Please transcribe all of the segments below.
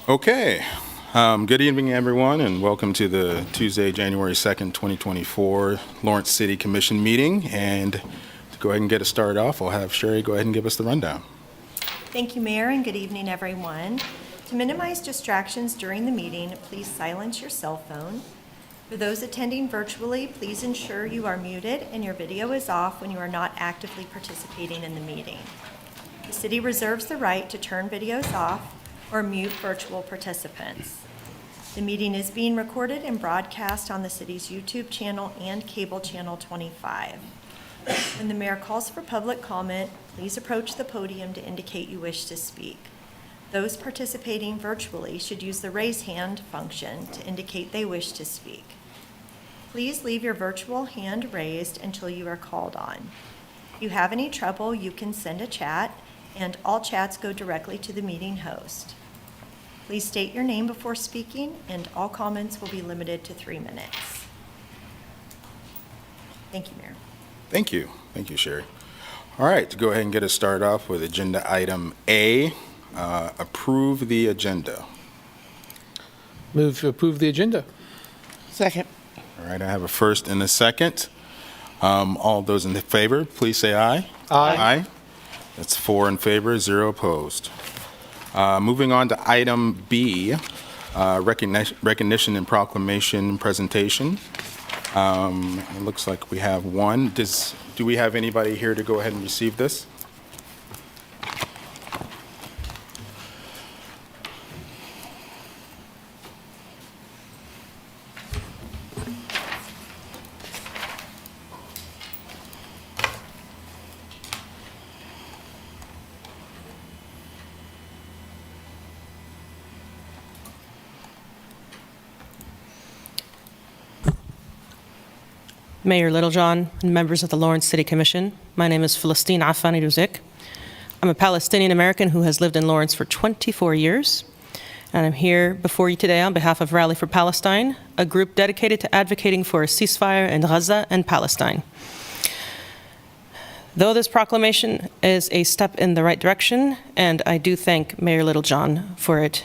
Okay. Good evening, everyone, and welcome to the Tuesday, January 2nd, 2024 Lawrence City Commission meeting. And to go ahead and get us started off, I'll have Sherry go ahead and give us the rundown. Thank you, Mayor, and good evening, everyone. To minimize distractions during the meeting, please silence your cell phone. For those attending virtually, please ensure you are muted and your video is off when you are not actively participating in the meeting. The city reserves the right to turn videos off or mute virtual participants. The meeting is being recorded and broadcast on the city's YouTube channel and cable channel 25. When the mayor calls for public comment, please approach the podium to indicate you wish to speak. Those participating virtually should use the raise hand function to indicate they wish to speak. Please leave your virtual hand raised until you are called on. If you have any trouble, you can send a chat, and all chats go directly to the meeting host. Please state your name before speaking, and all comments will be limited to 3 minutes. Thank you, Mayor. Thank you. Thank you, Sherry. All right, to go ahead and get us started off with agenda item A, approve the agenda. Move to approve the agenda. Second. All right, I have a first and a second. All those in favor, please say aye. Aye. Aye. That's 4 in favor, 0 opposed. Moving on to item B, recognition and proclamation presentation. It looks like we have one. Do we have anybody here to go ahead and receive this? Mayor Littlejohn and members of the Lawrence City Commission, my name is Philistine Afani Ruzik. I'm a Palestinian American who has lived in Lawrence for 24 years, and I'm here before you today on behalf of Rally for Palestine, a group dedicated to advocating for a ceasefire in Gaza and Palestine. Though this proclamation is a step in the right direction, and I do thank Mayor Littlejohn for it,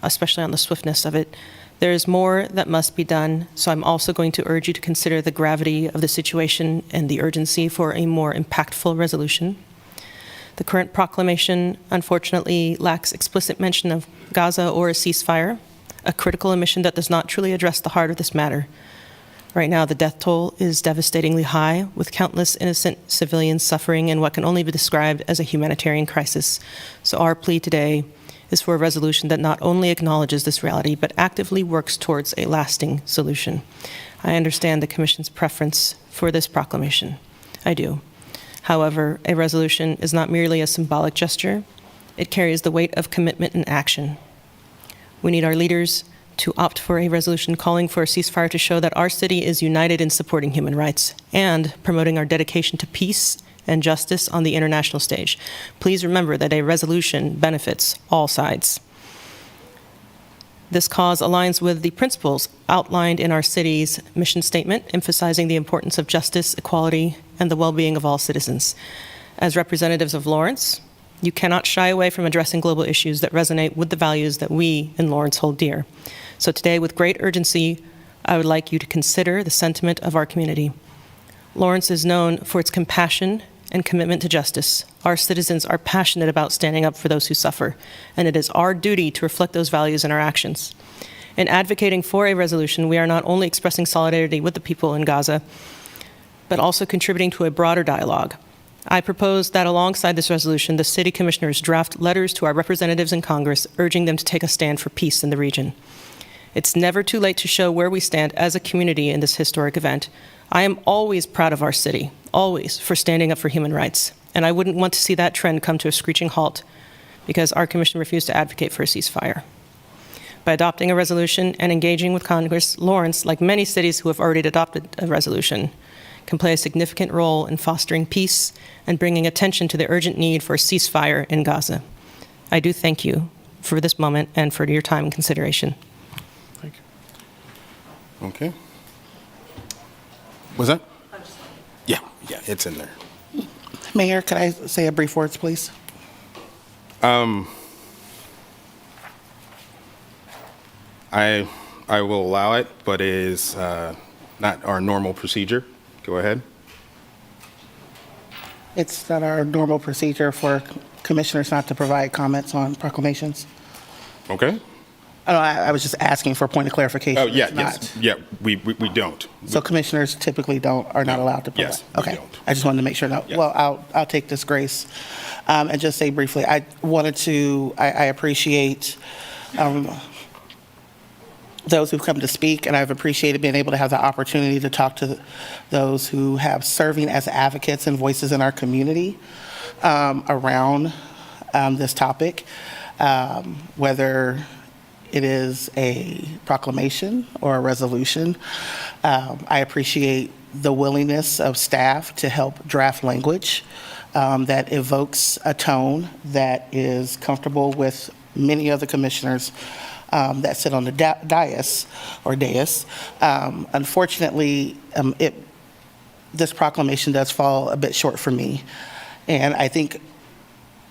especially on the swiftness of it, there is more that must be done, so I'm also going to urge you to consider the gravity of the situation and the urgency for a more impactful resolution. The current proclamation, unfortunately, lacks explicit mention of Gaza or a ceasefire, a critical omission that does not truly address the heart of this matter. Right now, the death toll is devastatingly high, with countless innocent civilians suffering in what can only be described as a humanitarian crisis. So our plea today is for a resolution that not only acknowledges this reality, but actively works towards a lasting solution. I understand the Commission's preference for this proclamation. I do. However, a resolution is not merely a symbolic gesture. It carries the weight of commitment and action. We need our leaders to opt for a resolution calling for a ceasefire to show that our city is united in supporting human rights and promoting our dedication to peace and justice on the international stage. Please remember that a resolution benefits all sides. This cause aligns with the principles outlined in our city's mission statement, emphasizing the importance of justice, equality, and the well-being of all citizens. As representatives of Lawrence, you cannot shy away from addressing global issues that resonate with the values that we in Lawrence hold dear. So today, with great urgency, I would like you to consider the sentiment of our community. Lawrence is known for its compassion and commitment to justice. Our citizens are passionate about standing up for those who suffer, and it is our duty to reflect those values in our actions. In advocating for a resolution, we are not only expressing solidarity with the people in Gaza, but also contributing to a broader dialogue. I propose that alongside this resolution, the city commissioners draft letters to our representatives in Congress, urging them to take a stand for peace in the region. It's never too late to show where we stand as a community in this historic event. I am always proud of our city, always, for standing up for human rights. And I wouldn't want to see that trend come to a screeching halt because our commission refused to advocate for a ceasefire. By adopting a resolution and engaging with Congress, Lawrence, like many cities who have already adopted a resolution, can play a significant role in fostering peace and bringing attention to the urgent need for a ceasefire in Gaza. I do thank you for this moment and for your time and consideration. Thank you. Okay. Was that? Yeah, it's in there. Mayor, could I say a brief words, please? I will allow it, but it is not our normal procedure. Go ahead. It's not our normal procedure for commissioners not to provide comments on proclamations. Okay. I was just asking for a point of clarification. Oh, yeah, It's yes. not. Yeah, we don't. So commissioners typically are not allowed to provide? Yes, we Okay. don't. I just wanted to make sure. Yeah. Well, I'll take this grace and just say briefly, I appreciate those who've come to speak, and I've appreciated being able to have the opportunity to talk to those who have serving as advocates and voices in our community around this topic, whether it is a proclamation or a resolution. I appreciate the willingness of staff to help draft language that evokes a tone that is comfortable with many of the commissioners that sit on the dais. Unfortunately, this proclamation does fall a bit short for me. And I think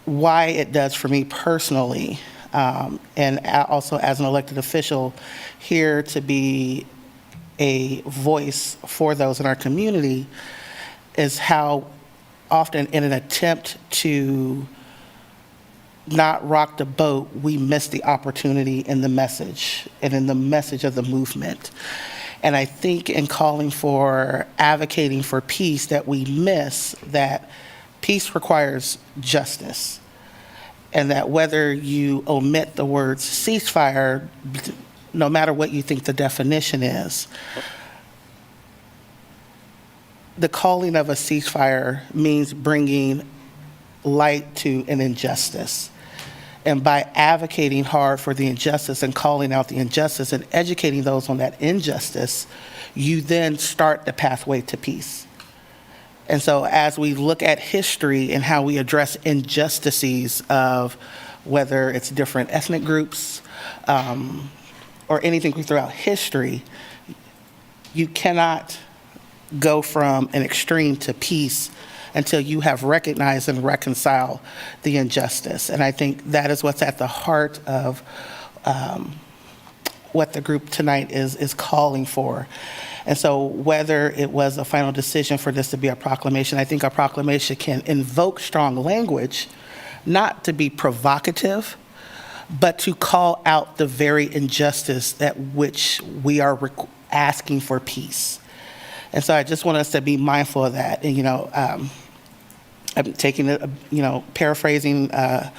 why it does for me personally, and also as an elected official here to be a voice for those in our community, is how often in an attempt to not rock the boat, we miss the opportunity in the message and in the message of the movement. And I think in calling for advocating for peace that we miss that peace requires justice. And that whether you omit the words ceasefire, no matter what you think the definition is, the calling of a ceasefire means bringing light to an injustice. And by advocating hard for the injustice and calling out the injustice and educating those on that injustice, you then start the pathway to peace. And so as we look at history and how we address injustices of whether it's different ethnic groups or anything throughout history, you cannot go from an extreme to peace until you have recognized and reconciled the injustice. And I think that is what's at the heart of what the group tonight is calling for. And so whether it was a final decision for this to be a proclamation, I think a proclamation can invoke strong language, not to be provocative, but to call out the very injustice at which we are asking for peace. And so I just want us to be mindful of that. And, I'm taking it, paraphrasing a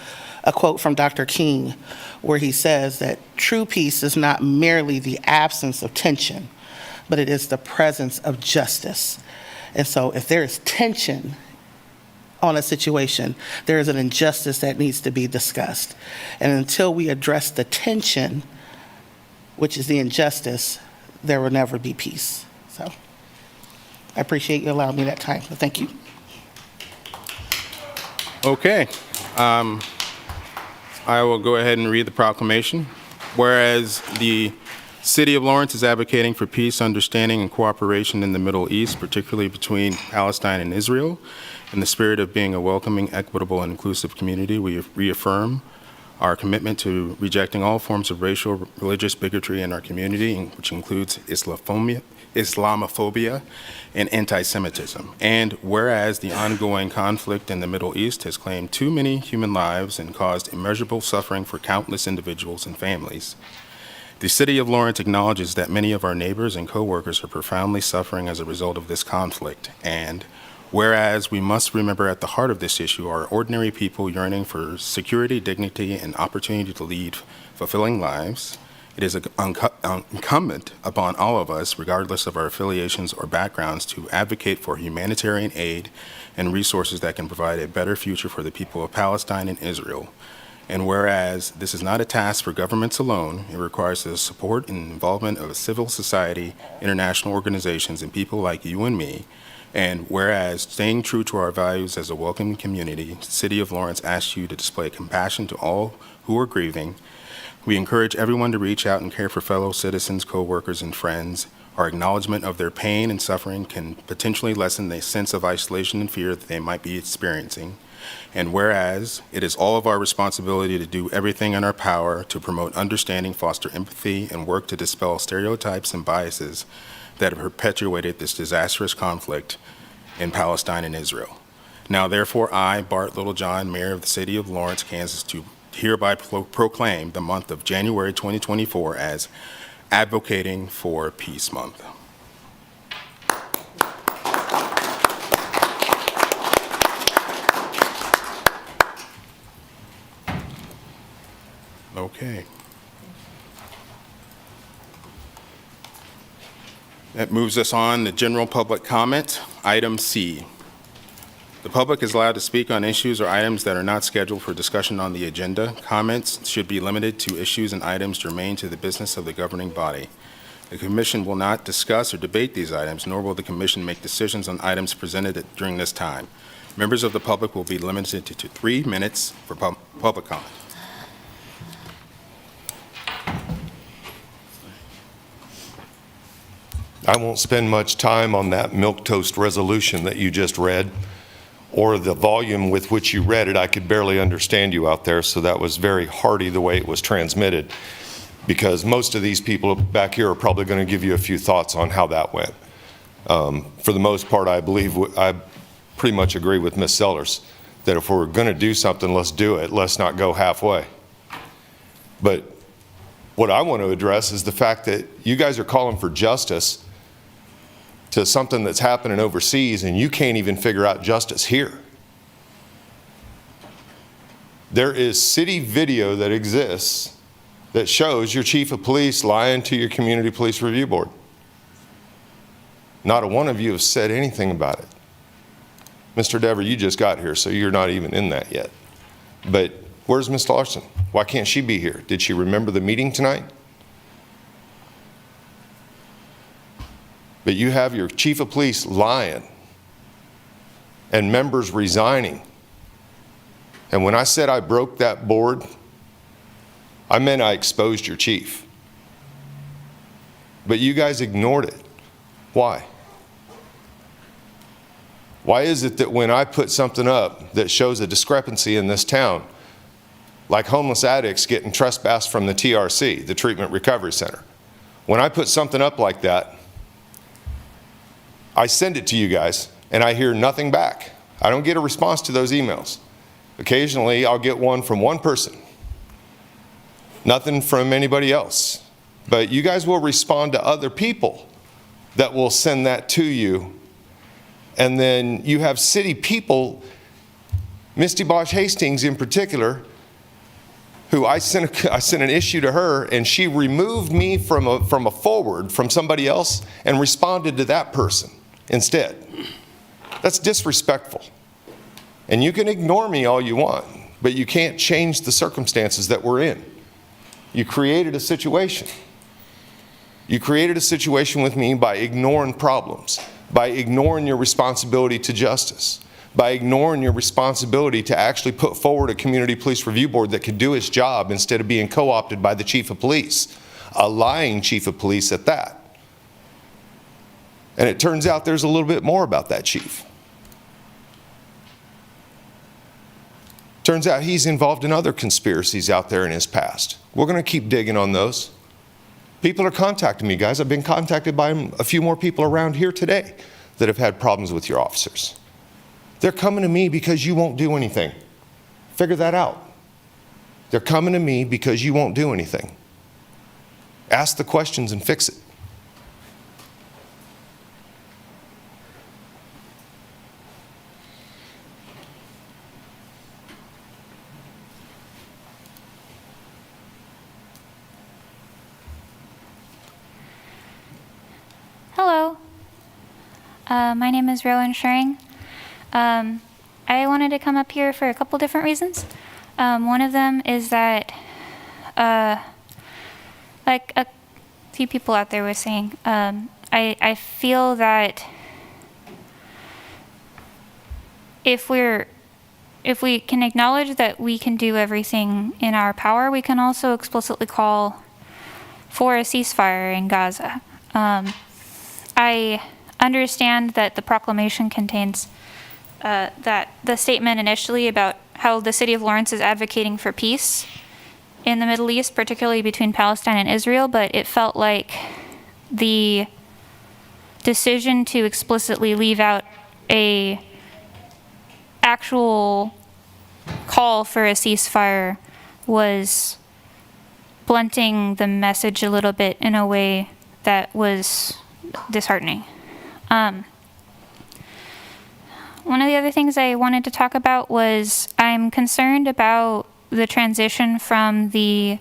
quote from Dr. King, where he says that true peace is not merely the absence of tension, but it is the presence of justice. And so if there is tension on a situation, there is an injustice that needs to be discussed. And until we address the tension, which is the injustice, there will never be peace. So I appreciate you allowing me that time. So thank you. Okay. I will go ahead and read the proclamation. Whereas the City of Lawrence is advocating for peace, understanding, and cooperation in the Middle East, particularly between Palestine and Israel, in the spirit of being a welcoming, equitable, and inclusive community, we reaffirm our commitment to rejecting all forms of racial, religious bigotry in our community, which includes Islamophobia and anti-Semitism. And whereas the ongoing conflict in the Middle East has claimed too many human lives and caused immeasurable suffering for countless individuals and families, the City of Lawrence acknowledges that many of our neighbors and co-workers are profoundly suffering as a result of this conflict. And whereas we must remember at the heart of this issue are ordinary people yearning for security, dignity, and opportunity to lead fulfilling lives, it is incumbent upon all of us, regardless of our affiliations or backgrounds, to advocate for humanitarian aid and resources that can provide a better future for the people of Palestine and Israel. And whereas this is not a task for governments alone, it requires the support and involvement of civil society, international organizations, and people like you and me. And whereas staying true to our values as a welcoming community, the City of Lawrence asks you to display compassion to all who are grieving. We encourage everyone to reach out and care for fellow citizens, co-workers, and friends. Our acknowledgement of their pain and suffering can potentially lessen the sense of isolation and fear that they might be experiencing. And whereas it is all of our responsibility to do everything in our power to promote understanding, foster empathy, and work to dispel stereotypes and biases that have perpetuated this disastrous conflict in Palestine and Israel. Now, therefore, I, Bart Littlejohn, Mayor of the City of Lawrence, Kansas, do hereby proclaim the month of January 2024 as Advocating for Peace Month. Okay. That moves us on to general public comment. Item C. The public is allowed to speak on issues or items that are not scheduled for discussion on the agenda. Comments should be limited to issues and items germane to the business of the governing body. The Commission will not discuss or debate these items, nor will the Commission make decisions on items presented during this time. Members of the public will be limited to 3 minutes for public comment. I won't spend much time on that milquetoast resolution that you just read, or the volume with which you read it. I could barely understand you out there, so that was very hearty the way it was transmitted, because most of these people back here are probably going to give you a few thoughts on how that went. For the most part, I believe I pretty much agree with Ms. Sellers that if we're going to do something, let's do it. Let's not go halfway. But what I want to address is the fact that you guys are calling for justice to something that's happening overseas, and you can't even figure out justice here. There is city video that exists that shows your chief of police lying to your community police review board. Not a one of you have said anything about it. Mr. Dever, you just got here, so you're not even in that yet. But where's Ms. Larson? Why can't she be here? Did she remember the meeting tonight? But you have your chief of police lying and members resigning. And when I said I broke that board, I meant I exposed your chief. But you guys ignored it. Why? Why is it that when I put something up that shows a discrepancy in this town, like homeless addicts getting trespassed from the TRC, the Treatment Recovery Center, when I put something up like that, I send it to you guys, and I hear nothing back. I don't get a response to those emails. Occasionally, I'll get one from one person. Nothing from anybody else. But you guys will respond to other people that will send that to you. And then you have city people, Misty Bosch Hastings in particular, who I sent an issue to her, and she removed me from a forward from somebody else and responded to that person instead. That's disrespectful. And you can ignore me all you want, but you can't change the circumstances that we're in. You created a situation. You created a situation with me by ignoring problems, by ignoring your responsibility to justice, by ignoring your responsibility to actually put forward a community police review board that could do its job instead of being co-opted by the chief of police, a lying chief of police at that. And it turns out there's a little bit more about that chief. Turns out he's involved in other conspiracies out there in his past. We're going to keep digging on those. People are contacting me, guys. I've been contacted by a few more people around here today that have had problems with your officers. They're coming to me because you won't do anything. Figure that out. They're coming to me because you won't do anything. Ask the questions and fix it. Hello. My name is Rowan Schering. I wanted to come up here for a couple different reasons. One of them is that, like a few people out there were saying, I feel that if we can acknowledge that we can do everything in our power, we can also explicitly call for a ceasefire in Gaza. I understand that the proclamation contains that the statement initially about how the city of Lawrence is advocating for peace in the Middle East, particularly between Palestine and Israel, but it felt like the decision to explicitly leave out a actual call for a ceasefire was blunting the message a little bit in a way that was disheartening. One of the other things I wanted to talk about was I'm concerned about the transition from the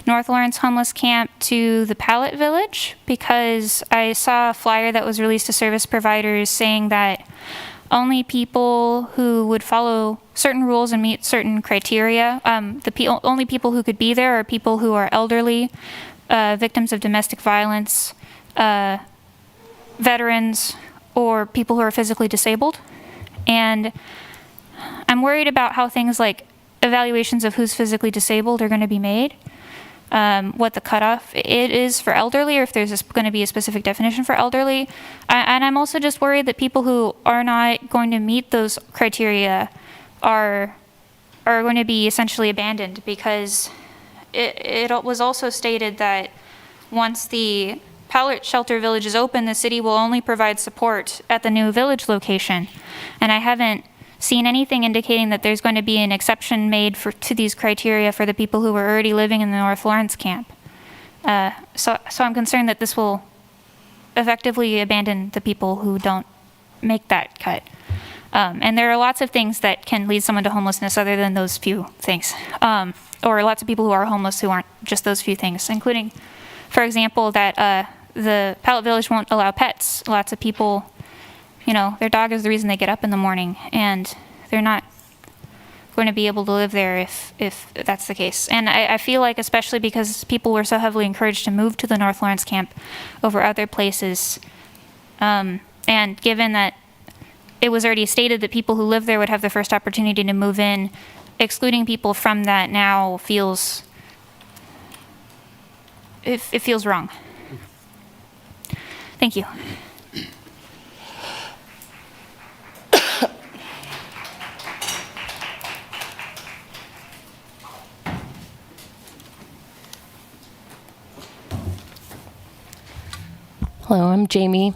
North Lawrence homeless camp to the Pallet Village, because I saw a flyer that was released to service providers saying that only people who would follow certain rules and meet certain criteria, only people who could be there are people who are elderly, victims of domestic violence, veterans, or people who are physically disabled. And I'm worried about how things like evaluations of who's physically disabled are going to be made, what the cutoff it is for elderly, or if there's going to be a specific definition for elderly. And I'm also just worried that people who are not going to meet those criteria are going to be essentially abandoned, because it was also stated that once the pallet shelter village is open, the city will only provide support at the new village location. And I haven't seen anything indicating that there's going to be an exception made to these criteria for the people who were already living in the North Lawrence camp. So I'm concerned that this will effectively abandon the people who don't make that cut. And there are lots of things that can lead someone to homelessness other than those few things. Or lots of people who are homeless who aren't just those few things, including, for example, that the pallet village won't allow pets. Lots of people, their dog is the reason they get up in the morning, and they're not going to be able to live there if that's the case. And I feel like, especially because people were so heavily encouraged to move to the North Lawrence camp over other places, and given that it was already stated that people who live there would have the first opportunity to move in, excluding people from that now feels wrong. Thank you. Hello, I'm Jamie.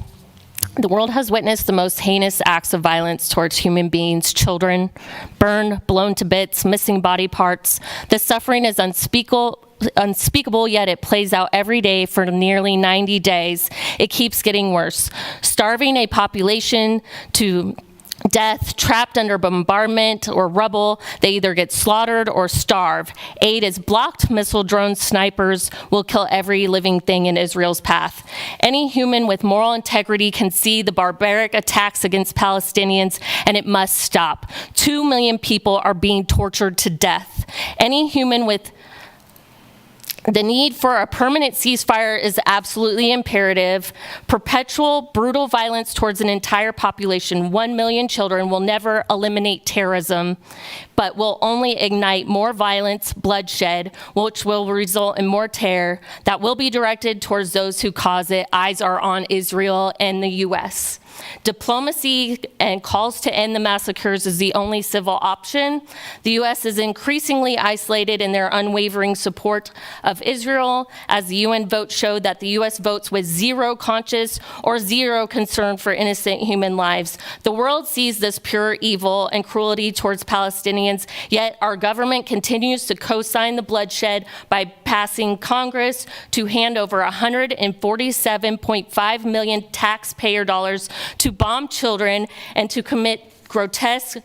The world has witnessed the most heinous acts of violence towards human beings, children, burned, blown to bits, missing body parts. The suffering is unspeakable, yet it plays out every day for nearly 90 days. It keeps getting worse. Starving a population to death, trapped under bombardment or rubble, they either get slaughtered or starve. Aid is blocked. Missile drone snipers will kill every living thing in Israel's path. Any human with moral integrity can see the barbaric attacks against Palestinians, and it must stop. 2 million people are being tortured to death. Any human with the need for a permanent ceasefire is absolutely imperative. Perpetual, brutal violence towards an entire population, 1 million children, will never eliminate terrorism, but will only ignite more violence, bloodshed, which will result in more terror that will be directed towards those who cause it. Eyes are on Israel and the U.S. Diplomacy and calls to end the massacres is the only civil option. The U.S. is increasingly isolated in their unwavering support of Israel, as the UN vote showed that the U.S. votes with zero conscience or zero concern for innocent human lives. The world sees this pure evil and cruelty towards Palestinians, yet our government continues to co-sign the bloodshed by passing Congress to hand over $147.5 million taxpayer dollars to bomb children and to commit grotesque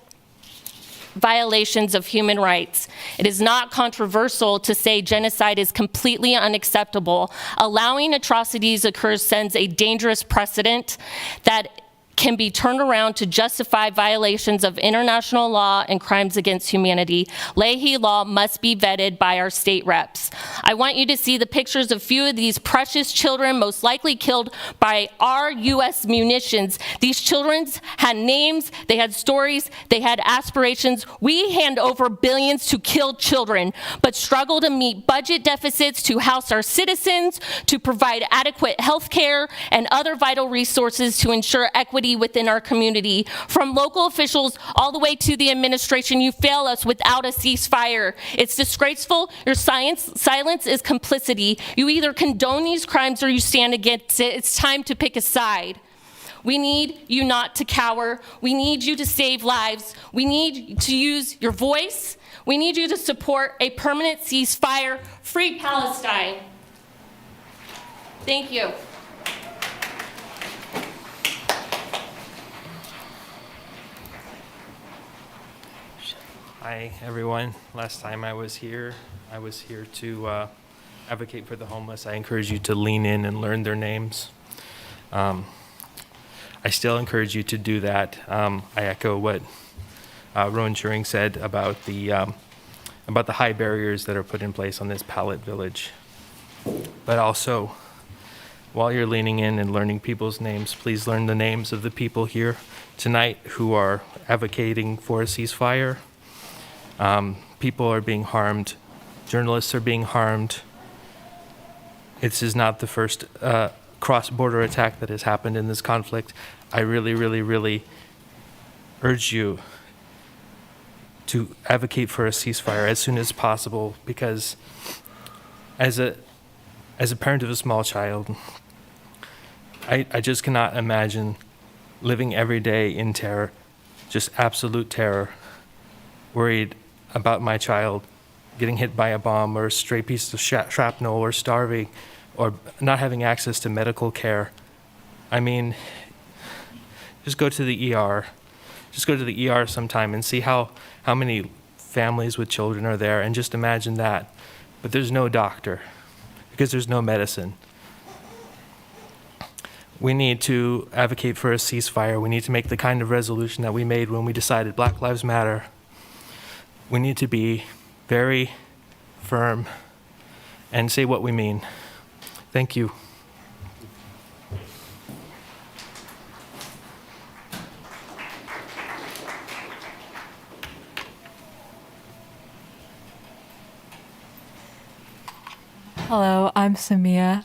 violations of human rights. It is not controversial to say genocide is completely unacceptable. Allowing atrocities occur sends a dangerous precedent that can be turned around to justify violations of international law and crimes against humanity. Leahy law must be vetted by our state reps. I want you to see the pictures of few of these precious children, most likely killed by our U.S. munitions. These children had names, they had stories, they had aspirations. We hand over billions to kill children, but struggle to meet budget deficits to house our citizens, to provide adequate health care and other vital resources to ensure equity equality within our community. From local officials all the way to the administration, you fail us without a ceasefire. It's disgraceful. Your silence is complicity. You either condone these crimes or you stand against it. It's time to pick a side. We need you not to cower. We need you to save lives. We need to use your voice. We need you to support a permanent ceasefire. Free Palestine. Thank you. Hi, everyone. Last time I was here to advocate for the homeless. I encourage you to lean in and learn their names. I still encourage you to do that. I echo what Rowan Turing said about the high barriers that are put in place on this pallet village. But also, while you're leaning in and learning people's names, please learn the names of the people here tonight who are advocating for a ceasefire. People are being harmed. Journalists are being harmed. This is not the first cross-border attack that has happened in this conflict. I really, really, really urge you to advocate for a ceasefire as soon as possible, because as a parent of a small child, I just cannot imagine living every day in terror, just absolute terror, worried about my child getting hit by a bomb or a stray piece of shrapnel, or starving, or not having access to medical care. I mean, just go to the ER. Just go to the ER sometime and see how many families with children are there, and just imagine that. But there's no doctor because there's no medicine. We need to advocate for a ceasefire. We need to make the kind of resolution that we made when we decided Black Lives Matter. We need to be very firm and say what we mean. Thank you. Hello, I'm Samia.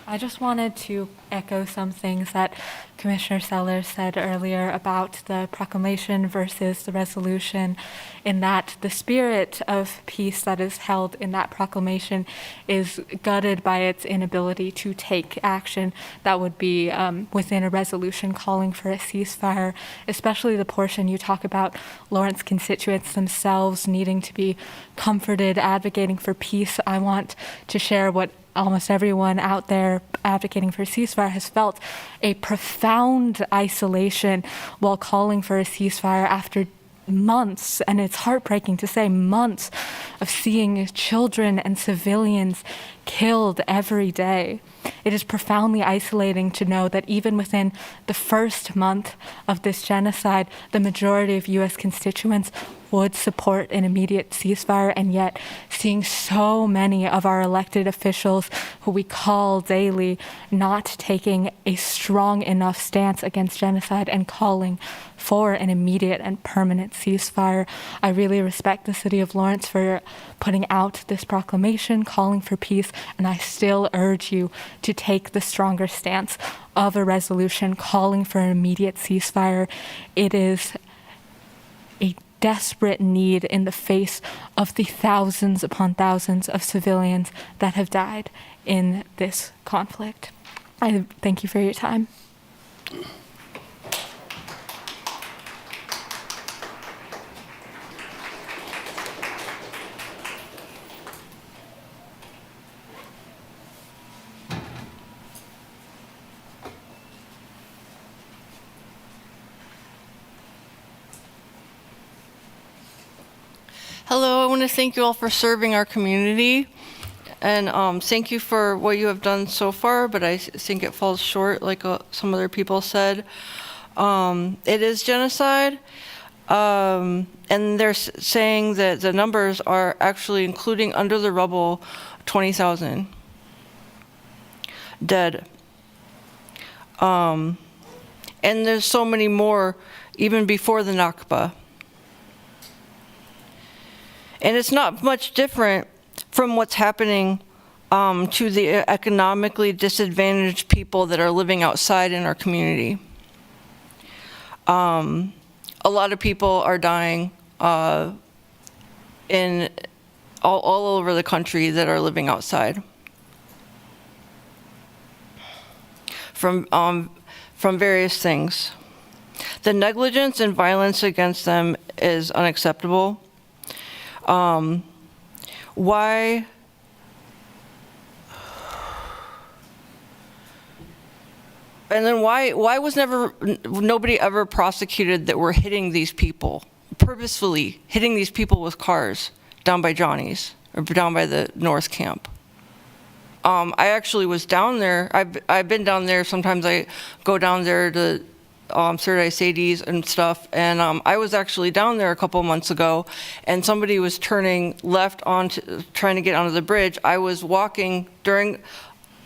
I just wanted to echo some things that Commissioner Sellers said earlier about the proclamation versus the resolution, in that the spirit of peace that is held in that proclamation is gutted by its inability to take action that would be within a resolution calling for a ceasefire, especially the portion you talk about Lawrence constituents themselves needing to be comforted, advocating for peace. I want to share what almost everyone out there advocating for a ceasefire has felt: a profound isolation while calling for a ceasefire after months, and it's heartbreaking to say months, of seeing children and civilians killed every day. It is profoundly isolating to know that even within the first month of this genocide, the majority of U.S. constituents would support an immediate ceasefire, and yet seeing so many of our elected officials who we call daily not taking a strong enough stance against genocide and calling for an immediate and permanent ceasefire. I really respect the city of Lawrence for putting out this proclamation calling for peace, and I still urge you to take the stronger stance of a resolution calling for an immediate ceasefire. It is a desperate need in the face of the thousands upon thousands of civilians that have died in this conflict. I thank you for your time. Hello, I want to thank you all for serving our community, and thank you for what you have done so far, but I think it falls short, like some other people said. It is genocide, and they're saying that the numbers are actually including under the rubble 20,000 dead. And there's so many more even before the Nakba. And it's not much different from what's happening to the economically disadvantaged people that are living outside in our community. A lot of people are dying in all over the country that are living outside from various things. The negligence and violence against them is unacceptable. Why? And then why was nobody ever prosecuted that were hitting these people, purposefully hitting these people with cars down by Johnny's or down by the North Camp? I actually was down there. I've been down there. Sometimes I go down there to Certai Sadie's and stuff. And I was actually down there a couple months ago, and somebody was turning left trying to get onto the bridge. I was walking during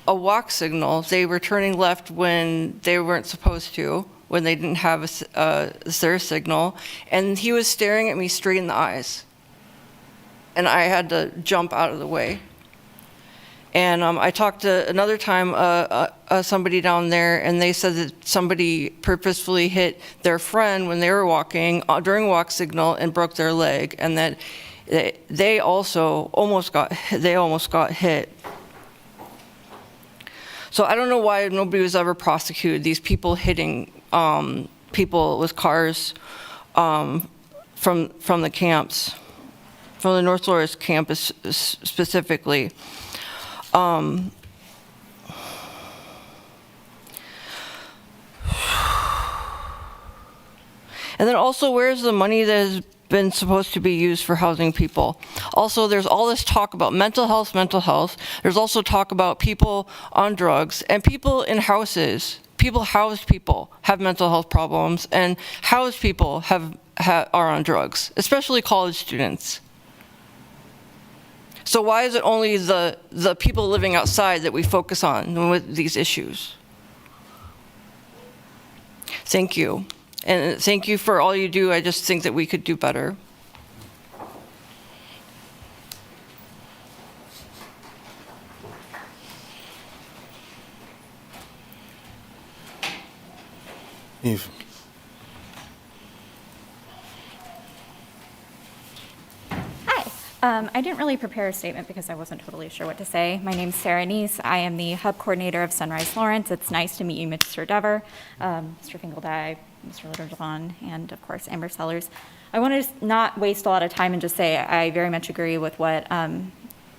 a walk signal. They were turning left when they weren't supposed to, when they didn't have their signal, and he was staring at me straight in the eyes, and I had to jump out of the way. And I talked to another time somebody down there, and they said that somebody purposefully hit their friend when they were walking during walk signal and broke their leg, and that they also almost got hit. So I don't know why nobody was ever prosecuted, these people hitting people with cars from the camps, from the North Dolores campus specifically. And then also, where's the money that has been supposed to be used for housing people? Also, there's all this talk about mental health. There's also talk about people on drugs and people in houses. Housed people have mental health problems, and housed people are on drugs, especially college students. So why is it only the people living outside that we focus on with these issues? Thank you. And thank you for all you do. I just think that we could do better. Eve. I didn't really prepare a statement because I wasn't totally sure what to say. My name's Sarah Neese. I am the hub coordinator of Sunrise Lawrence. It's nice to meet you, Mr. Dever, Mr. Fingeldye, Mr. Litterjohn, and of course, Amber Sellers. I want to not waste a lot of time and just say I very much agree with what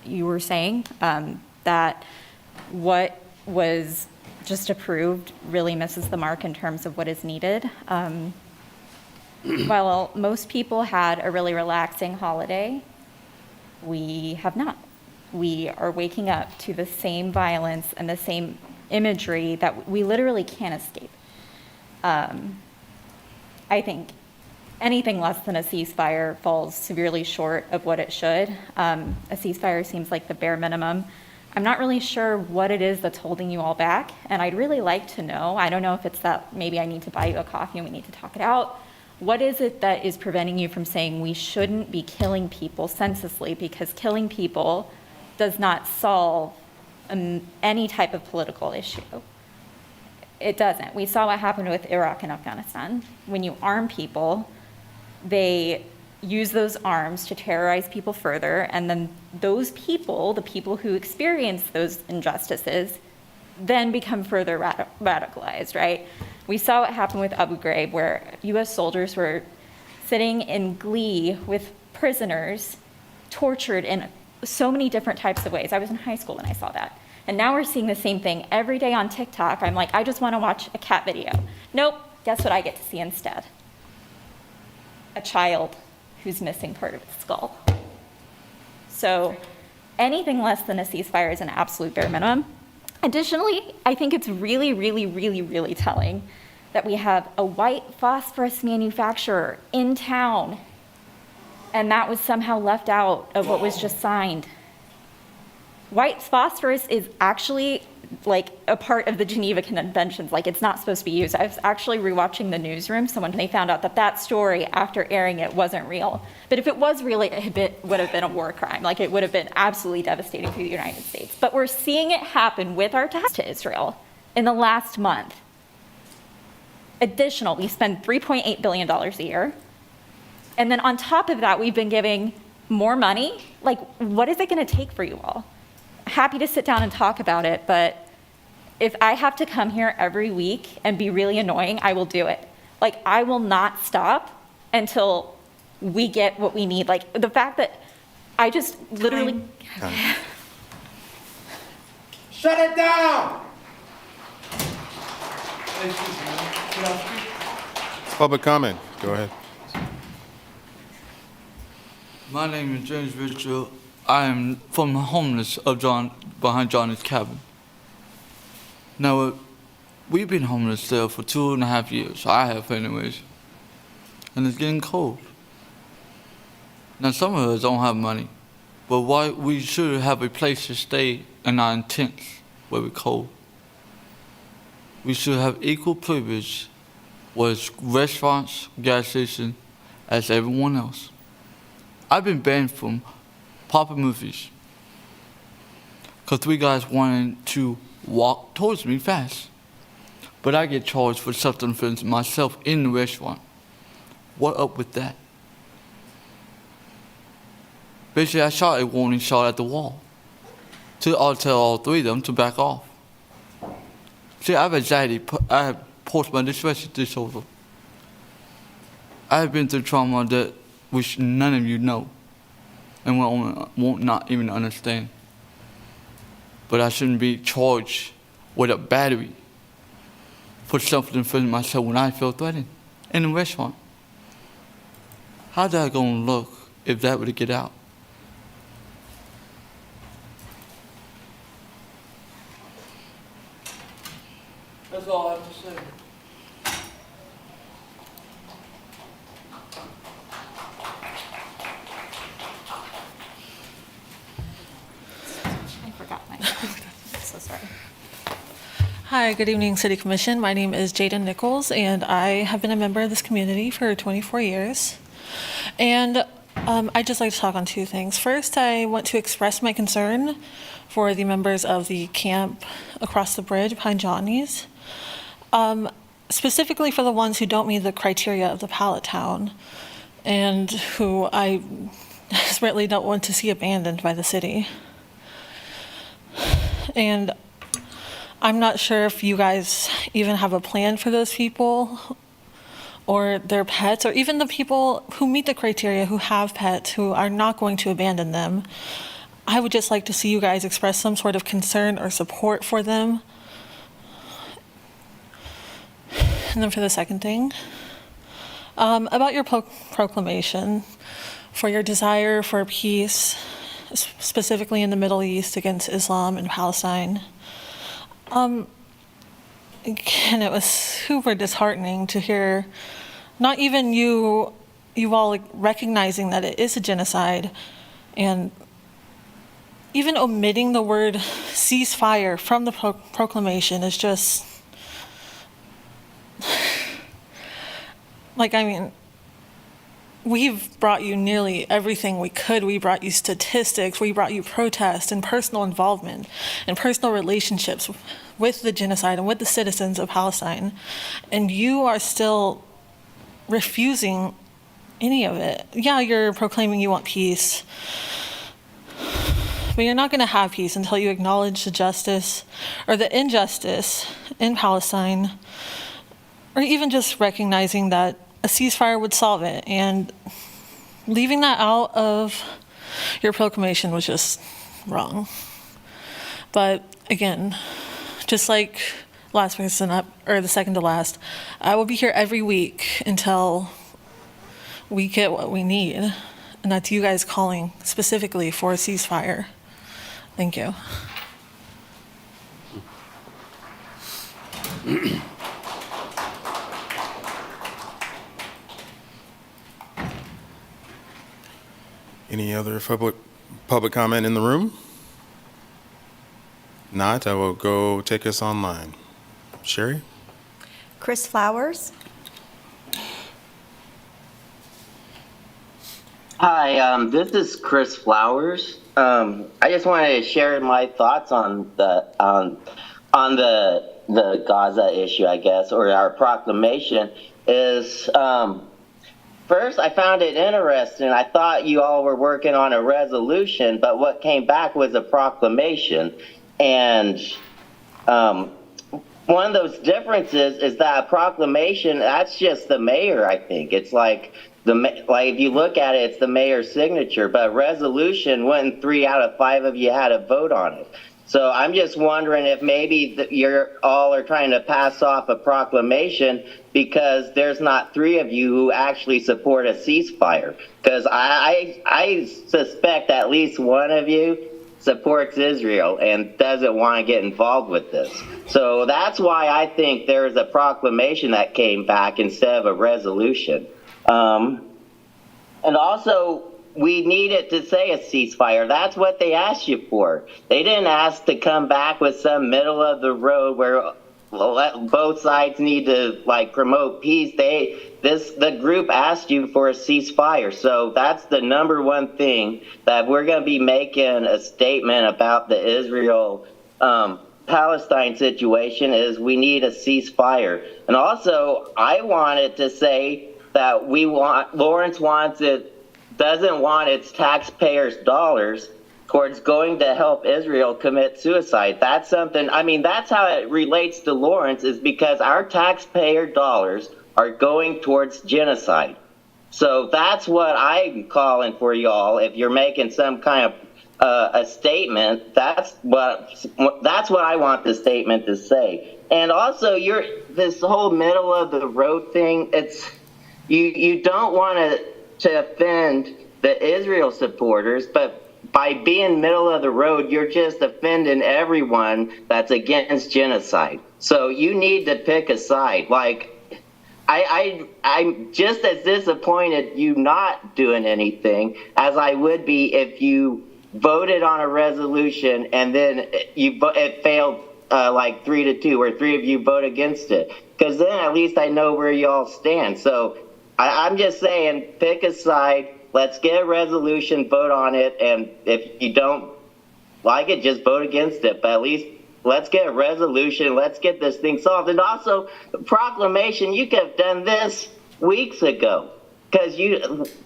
you were saying, that what was just approved really misses the mark in terms of what is needed. While most people had a really relaxing holiday, we have not. We are waking up to the same violence and the same imagery that we literally can't escape. I think anything less than a ceasefire falls severely short of what it should. A ceasefire seems like the bare minimum. I'm not really sure what it is that's holding you all back, and I'd really like to know. I don't know if it's that maybe I need to buy you a coffee and we need to talk it out. What is it that is preventing you from saying we shouldn't be killing people senselessly, because killing people does not solve any type of political issue? It doesn't. We saw what happened with Iraq and Afghanistan. When you arm people, they use those arms to terrorize people further, and then those people, the people who experience those injustices, then become further radicalized, right? We saw what happened with Abu Ghraib, where US soldiers were sitting in glee with prisoners, tortured in so many different types of ways. I was in high school when I saw that. And now we're seeing the same thing every day on TikTok. I'm like, I just want to watch a cat video. Nope, guess what I get to see instead? A child who's missing part of its skull. So anything less than a ceasefire is an absolute bare minimum. Additionally, I think it's really, really, really, really telling that we have a white phosphorus manufacturer in town, and that was somehow left out of what was just signed. White phosphorus is actually like a part of the Geneva Conventions. Like, it's not supposed to be used. I was actually rewatching the newsroom, so when they found out that that story, after airing it, wasn't real. But if it was real, it would have been a war crime. Like, it would have been absolutely devastating for the United States. But we're seeing it happen with our ties to Israel in the last month. Additional, we spend $3.8 billion a year. And then on top of that, we've been giving more money. Like, what is it going to take for you all? Happy to sit down and talk about it, but if I have to come here every week and be really annoying, I will do it. Like, I will not stop until we get what we need. Like, the fact that I just literally... Shut it down! Public comment. Go ahead. My name is James Richard. I am from the homeless of behind Johnny's cabin. Now, we've been homeless there for 2.5 years. I have anyways. And it's getting cold. Now, some of us don't have money, but why we should have a place to stay in our tents where we're cold. We should have equal privilege with restaurants, gas stations, as everyone else. I've been banned from Papa movies because 3 guys wanted to walk towards me fast. But I get charged for self-defense myself in the restaurant. What up with that? Basically, I shot a warning shot at the wall. I'll tell all 3 of them to back off. See, I have anxiety. I have posttraumatic distress disorder. I have been through trauma that which none of you know and won't not even understand. But I shouldn't be charged with a battery for self-defense myself when I feel threatened in a restaurant. How's that going to look if that were to get out? That's all I have to say. I forgot my... so sorry. Hi, good evening, City Commission. My name is Jaden Nichols, and I have been a member of this community for 24 years. And I'd just like to talk on 2 things. First, I want to express my concern for the members of the camp across the bridge behind Johnny's, specifically for the ones who don't meet the criteria of the pallet town and who I desperately don't want to see abandoned by the city. And I'm not sure if you guys even have a plan for those people or their pets, or even the people who meet the criteria, who have pets, who are not going to abandon them. I would just like to see you guys express some sort of concern or support for them. And then for the second thing, about your proclamation for your desire for peace, specifically in the Middle East against Islam and Palestine. Again, it was super disheartening to hear not even you all recognizing that it is a genocide, and even omitting the word ceasefire from the proclamation is just, like, I mean, we've brought you nearly everything we could. We brought you statistics, we brought you protests and personal involvement and personal relationships with the genocide and with the citizens of Palestine. And you are still refusing any of it. Yeah, you're proclaiming you want peace, but you're not going to have peace until you acknowledge the justice or the injustice in Palestine, or even just recognizing that a ceasefire would solve it. And leaving that out of your proclamation was just wrong. But again, just like last person up, or the second to last, I will be here every week until we get what we need. And that's you guys calling specifically for a ceasefire. Thank you. Any other public comment in the room? Not, I will go take us online. Sherry? Chris Flowers, Hi, this is Chris Flowers. I just wanted to share my thoughts on the Gaza issue, I guess, or our proclamation. Is first, I found it interesting. I thought you all were working on a resolution, but what came back was a proclamation, and one of those differences is that a proclamation, that's just the mayor, I think. It's like if you look at it, it's the mayor's signature, but resolution, when 3 out of 5 of you had a vote on it. So I'm just wondering if maybe you're all are trying to pass off a proclamation because there's not 3 of you who actually support a ceasefire. Because I suspect at least one of you supports Israel and doesn't want to get involved with this. So that's why I think there's a proclamation that came back instead of a resolution. And also, we needed to say a ceasefire. That's what they asked you for. They didn't ask to come back with some middle of the road where both sides need to promote peace. The group asked you for a ceasefire. So that's the number one thing that we're going to be making a statement about the Israel Palestine situation is we need a ceasefire. And also, I wanted to say that Lawrence doesn't want its taxpayers' dollars towards going to help Israel commit suicide. That's something, that's how it relates to Lawrence, is because our taxpayer dollars are going towards genocide. So that's what I'm calling for y'all. If you're making some kind of a statement, that's what I want the statement to say. And also, this whole middle of the road thing, you don't want to offend the Israel supporters, but by being middle of the road, you're just offending everyone that's against genocide. So you need to pick a side. I'm just as disappointed you not doing anything as I would be if you voted on a resolution and then it failed 3-2, or 3 of you vote against it. Because then at least I know where y'all stand. So I'm just saying, pick a side. Let's get a resolution, vote on it, and if you don't like it, just vote against it. But at least let's get a resolution. Let's get this thing solved. And also, proclamation, you could have done this weeks ago, because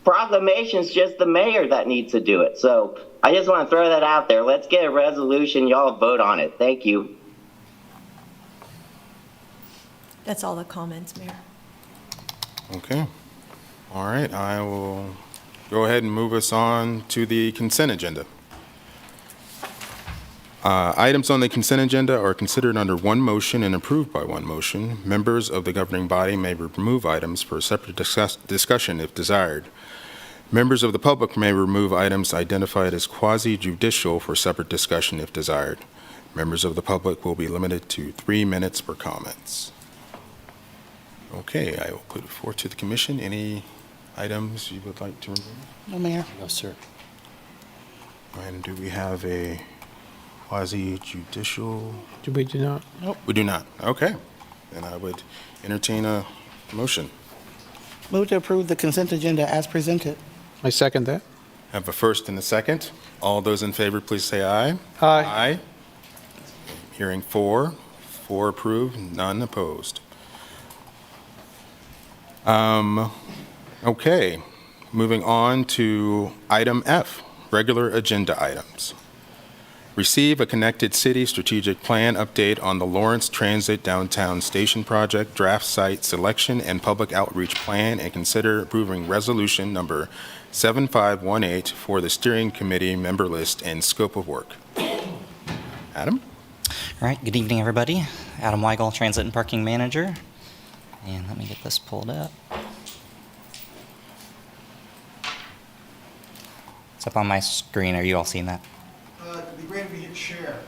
proclamation's just the mayor that needs to do it. So I just want to throw that out there. Let's get a resolution. Y'all vote on it. Thank you. that's all the comments, Mayor. Okay. All right, I will go ahead and move us on to the consent agenda. Items on the consent agenda are considered under one motion and approved by one motion. Members of the governing body may remove items for separate discussion if desired. Members of the public may remove items identified as quasi-judicial for separate discussion if desired. Members of the public will be limited to 3 minutes for comments. Okay, I will put it forward to the commission. Any items you would like to remove? No, Mayor. No, sir. And do we have a quasi-judicial? We do not. We do not. Okay. Then I would entertain a motion. Move to approve the consent agenda as presented. I second that. Have a first and a second. All those in favor, please say aye. Aye. Aye. Hearing 4 approved, none opposed. Okay, moving on to item F, regular agenda items. Receive a Connected City Strategic Plan update on the Lawrence Transit Downtown Station Project draft site selection and public outreach plan, and consider approving resolution number 7518 for the steering committee member list and scope of work. Adam? All right, good evening, everybody. Adam Weigel, Transit and Parking Manager. And let me get this pulled up. It's up on my screen. Are you all seeing that? It'd be great if we hit share.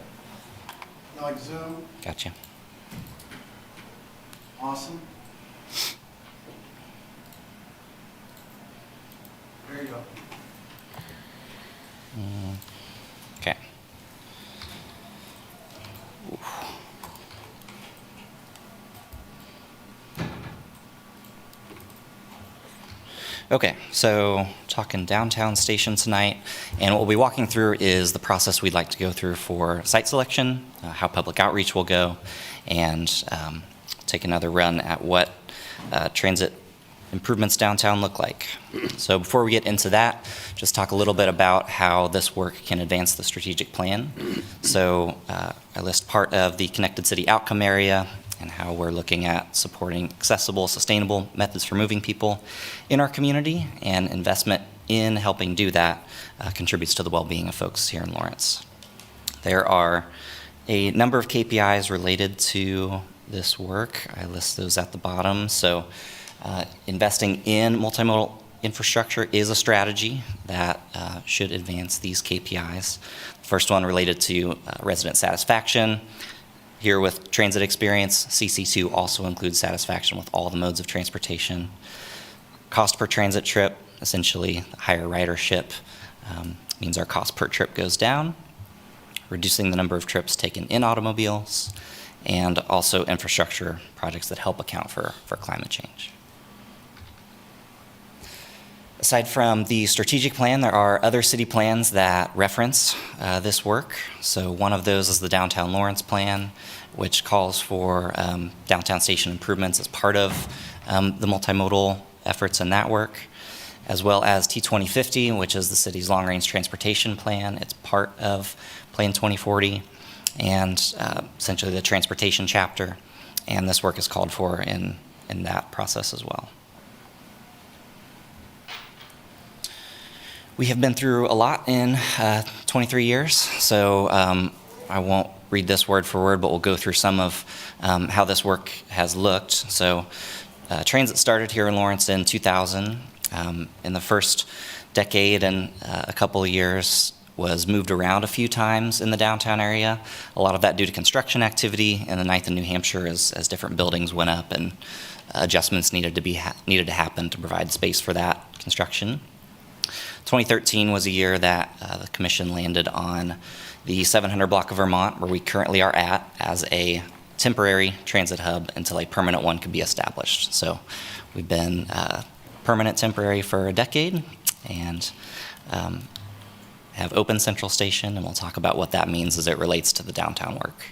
Like Zoom. Gotcha. Awesome. There you go. Okay. Okay, so talking downtown station tonight, and what we'll be walking through is the process we'd like to go through for site selection, how public outreach will go, and take another run at what transit improvements downtown look like. So before we get into that, just talk a little bit about how this work can advance the strategic plan. So I list part of the connected city outcome area and how we're looking at supporting accessible, sustainable methods for moving people in our community, and investment in helping do that contributes to the well-being of folks here in Lawrence. There are a number of KPIs related to this work. I list those at the bottom. So investing in multimodal infrastructure is a strategy that should advance these KPIs. The first one related to resident satisfaction. Here with transit experience, CC2 also includes satisfaction with all the modes of transportation. Cost per transit trip, essentially higher ridership, means our cost per trip goes down, reducing the number of trips taken in automobiles, and also infrastructure projects that help account for climate change. Aside from the strategic plan, there are other city plans that reference this work. So one of those is the Downtown Lawrence Plan, which calls for downtown station improvements as part of the multimodal efforts in that work, as well as T2050, which is the city's long-range transportation plan. It's part of Plan 2040 and essentially the transportation chapter, and this work is called for in that process as well. We have been through a lot in 23 years, so I won't read this word for word, but we'll go through some of how this work has looked. So transit started here in Lawrence in 2000. In the first decade and a couple of years was moved around a few times in the downtown area, a lot of that due to construction activity in the 9th and New Hampshire as different buildings went up and adjustments needed to happen to provide space for that construction. 2013 was a year that the commission landed on the 700 block of Vermont, where we currently are at, as a temporary transit hub until a permanent one could be established. So we've been permanent temporary for a decade and have open Central Station, and we'll talk about what that means as it relates to the downtown work.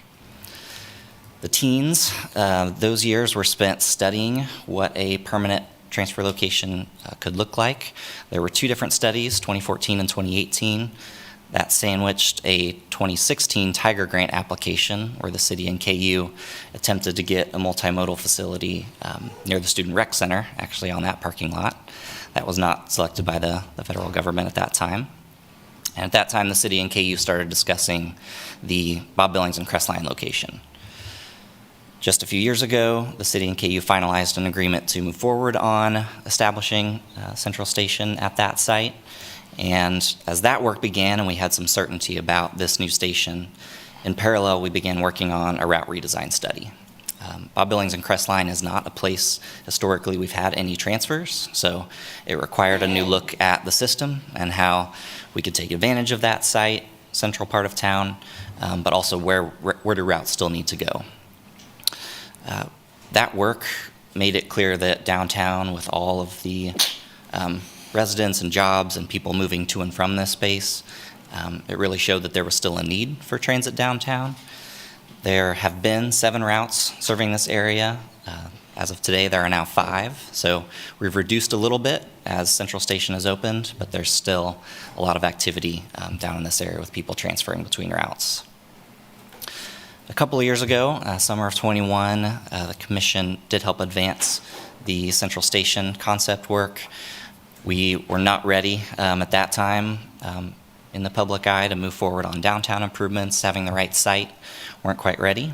The teens, those years were spent studying what a permanent transfer location could look like. There were two different studies, 2014 and 2018, that sandwiched a 2016 Tiger Grant application where the city and KU attempted to get a multimodal facility near the Student Rec Center, actually on that parking lot. That was not selected by the federal government at that time. And at that time, the city and KU started discussing the Bob Billings and Crestline location. Just a few years ago, the city and KU finalized an agreement to move forward on establishing Central Station at that site. And as that work began and we had some certainty about this new station, in parallel, we began working on a route redesign study. Bob Billings and Crestline is not a place historically we've had any transfers, so it required a new look at the system and how we could take advantage of that site, central part of town, but also where do routes still need to go. That work made it clear that downtown, with all of the residents and jobs and people moving to and from this space, it really showed that there was still a need for transit downtown. There have been 7 routes serving this area. As of today, there are now 5. So we've reduced a little bit as Central Station has opened, but there's still a lot of activity down in this area with people transferring between routes. A couple of years ago, summer of 21, the commission did help advance the Central Station concept work. We were not ready at that time in the public eye to move forward on downtown improvements, having the right site, weren't quite ready.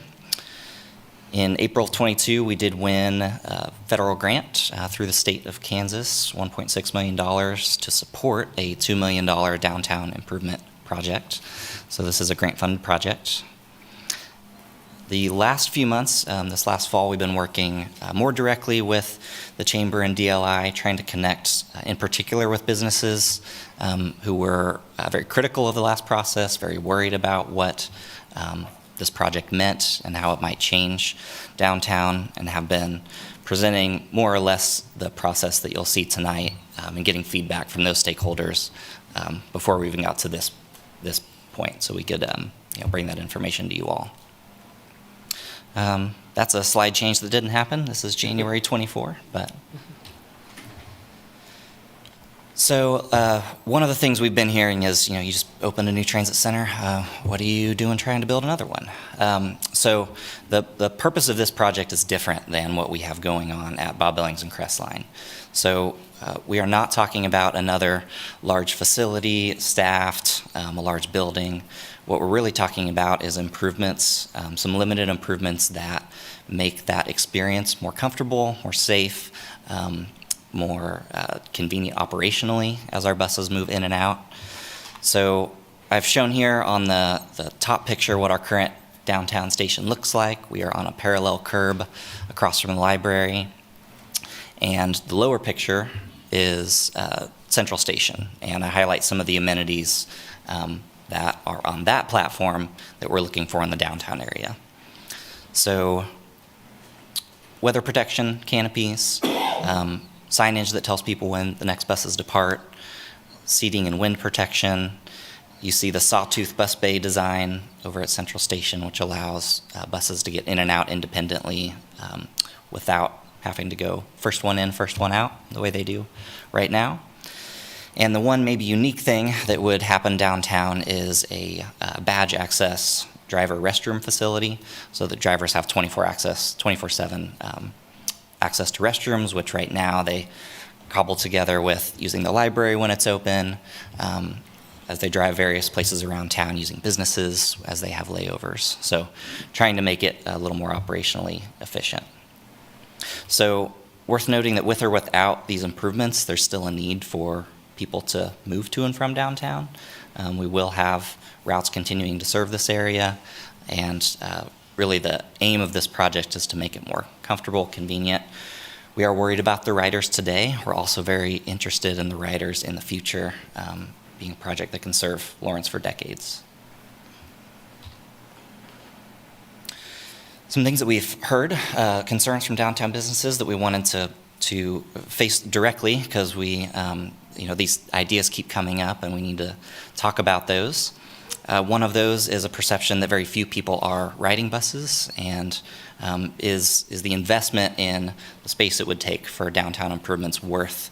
In April of 22, we did win a federal grant through the state of Kansas, $1.6 million to support a $2 million downtown improvement project. So this is a grant-funded project. The last few months, this last fall, we've been working more directly with the Chamber and DLI, trying to connect, in particular with businesses who were very critical of the last process, very worried about what this project meant and how it might change downtown, and have been presenting more or less the process that you'll see tonight, and getting feedback from those stakeholders before we even got to this point, so we could bring that information to you all. That's a slide change that didn't happen. This is January 24, but. So one of the things we've been hearing is, you just opened a new transit center. What are you doing trying to build another one? So the purpose of this project is different than what we have going on at Bob Billings and Crestline. So we are not talking about another large facility, staffed, a large building. What we're really talking about is improvements, some limited improvements that make that experience more comfortable, more safe, more convenient operationally as our buses move in and out. So I've shown here on the top picture what our current downtown station looks like. We are on a parallel curb across from the library. And the lower picture is Central Station. And I highlight some of the amenities that are on that platform that we're looking for in the downtown area. So weather protection, canopies, signage that tells people when the next buses depart, seating and wind protection. You see the sawtooth bus bay design over at Central Station, which allows buses to get in and out independently without having to go first one in, first one out, the way they do right now. And the one maybe unique thing that would happen downtown is a badge access driver restroom facility, so that drivers have 24/7 access to restrooms, which right now they cobble together with using the library when it's open, as they drive various places around town using businesses as they have layovers. So trying to make it a little more operationally efficient. So worth noting that with or without these improvements, there's still a need for people to move to and from downtown. We will have routes continuing to serve this area, and really the aim of this project is to make it more comfortable, convenient. We are worried about the riders today. We're also very interested in the riders in the future, being a project that can serve Lawrence for decades. Some things that we've heard, concerns from downtown businesses that we wanted to face directly, because we, these ideas keep coming up and we need to talk about those. One of those is a perception that very few people are riding buses, and is the investment in the space it would take for downtown improvements worth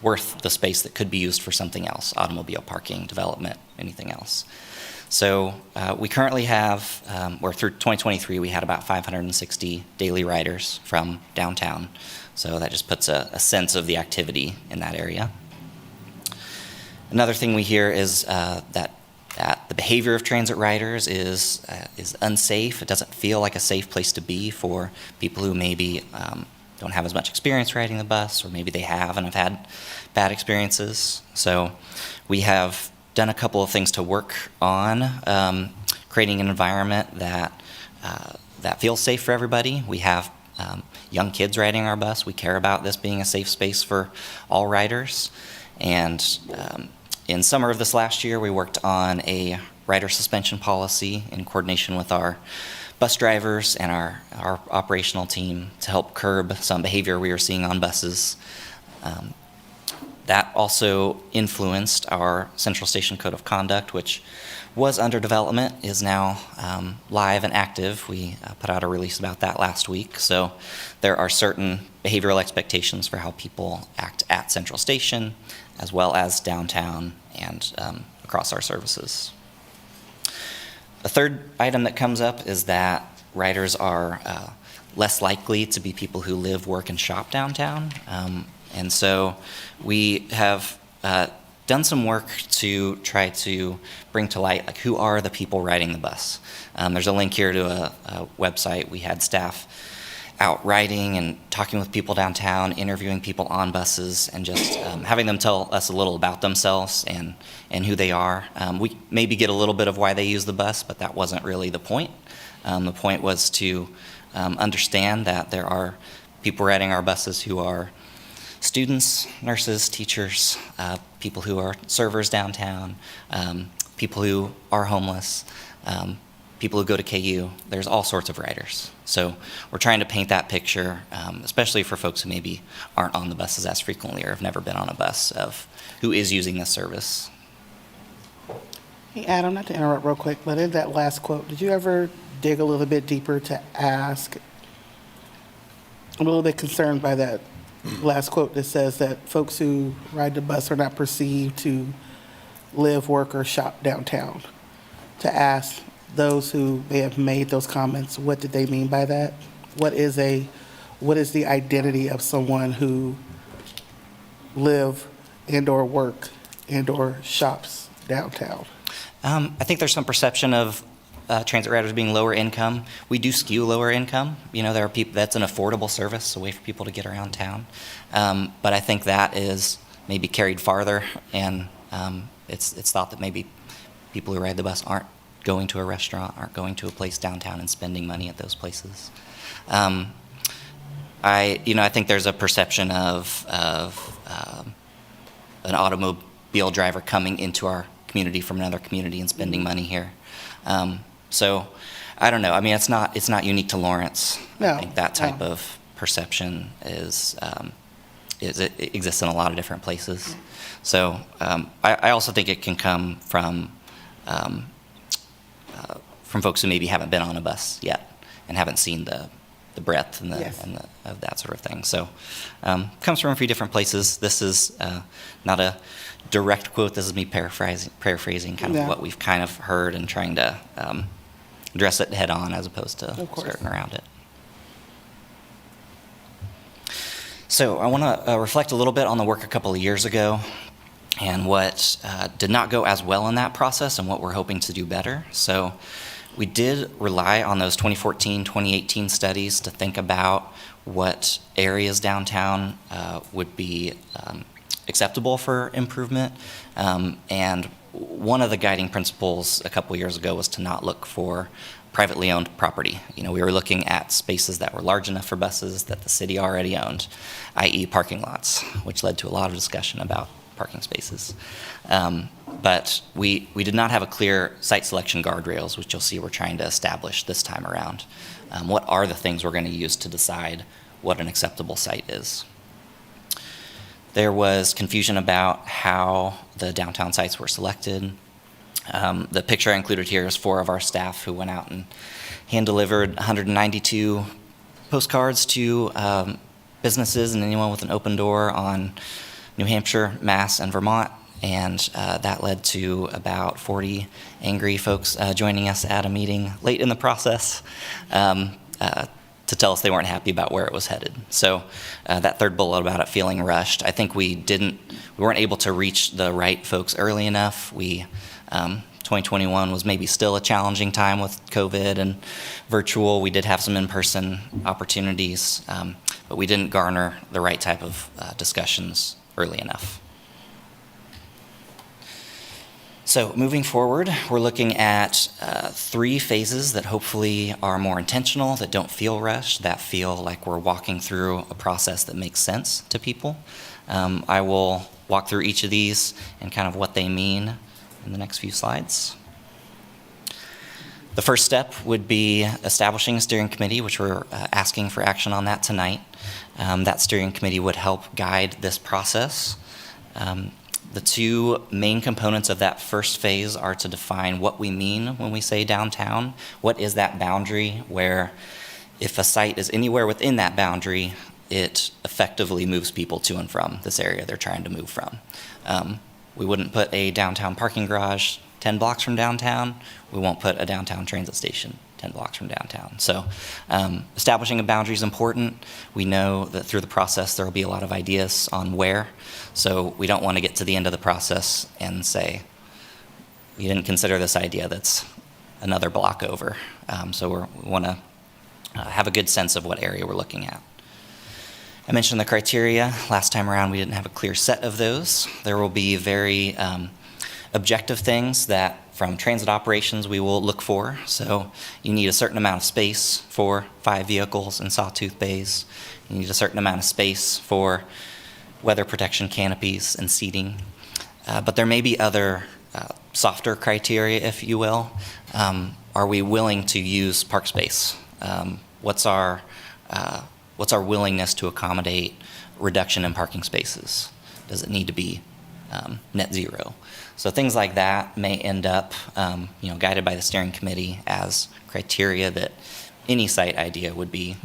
the space that could be used for something else, automobile parking, development, anything else. So we currently have, or through 2023, we had about 560 daily riders from downtown. So that just puts a sense of the activity in that area. Another thing we hear is that the behavior of transit riders is unsafe. It doesn't feel like a safe place to be for people who maybe don't have as much experience riding the bus, or maybe they have and have had bad experiences. So we have done a couple of things to work on creating an environment that feels safe for everybody. We have young kids riding our bus. We care about this being a safe space for all riders. And in summer of this last year, we worked on a rider suspension policy in coordination with our bus drivers and our operational team to help curb some behavior we were seeing on buses. That also influenced our Central Station Code of Conduct, which was under development, is now live and active. We put out a release about that last week. So there are certain behavioral expectations for how people act at Central Station, as well as downtown and across our services. A third item that comes up is that riders are less likely to be people who live, work, and shop downtown. And so we have done some work to try to bring to light, like, who are the people riding the bus. There's a link here to a website. We had staff out riding and talking with people downtown, interviewing people on buses, and just having them tell us a little about themselves and who they are. We maybe get a little bit of why they use the bus, but that wasn't really the point. The point was to understand that there are people riding our buses who are students, nurses, teachers, people who are servers downtown, people who are homeless, people who go to KU, there's all sorts of riders. So we're trying to paint that picture, especially for folks who maybe aren't on the buses as frequently or have never been on a bus, of who is using this service. Hey, Adam, not to interrupt real quick, but in that last quote, did you ever dig a little bit deeper to ask? I'm a little bit concerned by that last quote that says that folks who ride the bus are not perceived to live, work, or shop downtown. To ask those who may have made those comments, what did they mean by that? What is the identity of someone who live and/or work and/or shops downtown? I think there's some perception of transit riders being lower income. We do skew lower income. You know, there are people, that's an affordable service, a way for people to get around town. But I think that is maybe carried farther, and it's thought that maybe people who ride the bus aren't going to a restaurant, aren't going to a place downtown and spending money at those places. I think there's a perception of an automobile driver coming into our community from another community and spending money here. So I don't know. I mean, it's not unique to Lawrence. No, I think that type no. of perception it exists in a lot of different places. So I also think it can come from folks who maybe haven't been on a bus yet and haven't seen the breadth and Yes. of that sort of thing. So comes from a few different places. This is not a direct quote. This is me paraphrasing kind of Yeah. what we've kind of heard and trying to address it head on as opposed to Of course. skirting around it. So I want to reflect a little bit on the work a couple of years ago and what did not go as well in that process and what we're hoping to do better. So we did rely on those 2014, 2018 studies to think about what areas downtown would be acceptable for improvement. And one of the guiding principles a couple years ago was to not look for privately owned property. You know, we were looking at spaces that were large enough for buses that the city already owned, i.e. parking lots, which led to a lot of discussion about parking spaces. But we did not have a clear site selection guardrails, which you'll see we're trying to establish this time around. What are the things we're going to use to decide what an acceptable site is? There was confusion about how the downtown sites were selected. The picture I included here is 4 of our staff who went out and hand-delivered 192 postcards to businesses and anyone with an open door on New Hampshire, Mass, and Vermont. And that led to about 40 angry folks joining us at a meeting late in the process to tell us they weren't happy about where it was headed. So that third bullet about it feeling rushed, I think we weren't able to reach the right folks early enough. 2021 was maybe still a challenging time with COVID and virtual. We did have some in-person opportunities, but we didn't garner the right type of discussions early enough. So moving forward, we're looking at 3 phases that hopefully are more intentional, that don't feel rushed, that feel like we're walking through a process that makes sense to people. I will walk through each of these and kind of what they mean in the next few slides. The first step would be establishing a steering committee, which we're asking for action on that tonight. That steering committee would help guide this process. The 2 main components of that first phase are to define what we mean when we say downtown. What is that boundary where if a site is anywhere within that boundary, it effectively moves people to and from this area they're trying to move from. We wouldn't put a downtown parking garage 10 blocks from downtown. We won't put a downtown transit station 10 blocks from downtown. So establishing a boundary is important. We know that through the process there will be a lot of ideas on where. So we don't want to get to the end of the process and say, you didn't consider this idea that's another block over. So we want to have a good sense of what area we're looking at. I mentioned the criteria. Last time around we didn't have a clear set of those. There will be very objective things that from transit operations we will look for. So you need a certain amount of space for 5 vehicles in sawtooth bays. You need a certain amount of space for weather protection canopies and seating. But there may be other softer criteria, if you will. Are we willing to use park space? What's our willingness to accommodate reduction in parking spaces? Does it need to be net zero? So things like that may end up, guided by the steering committee as criteria that any site idea would be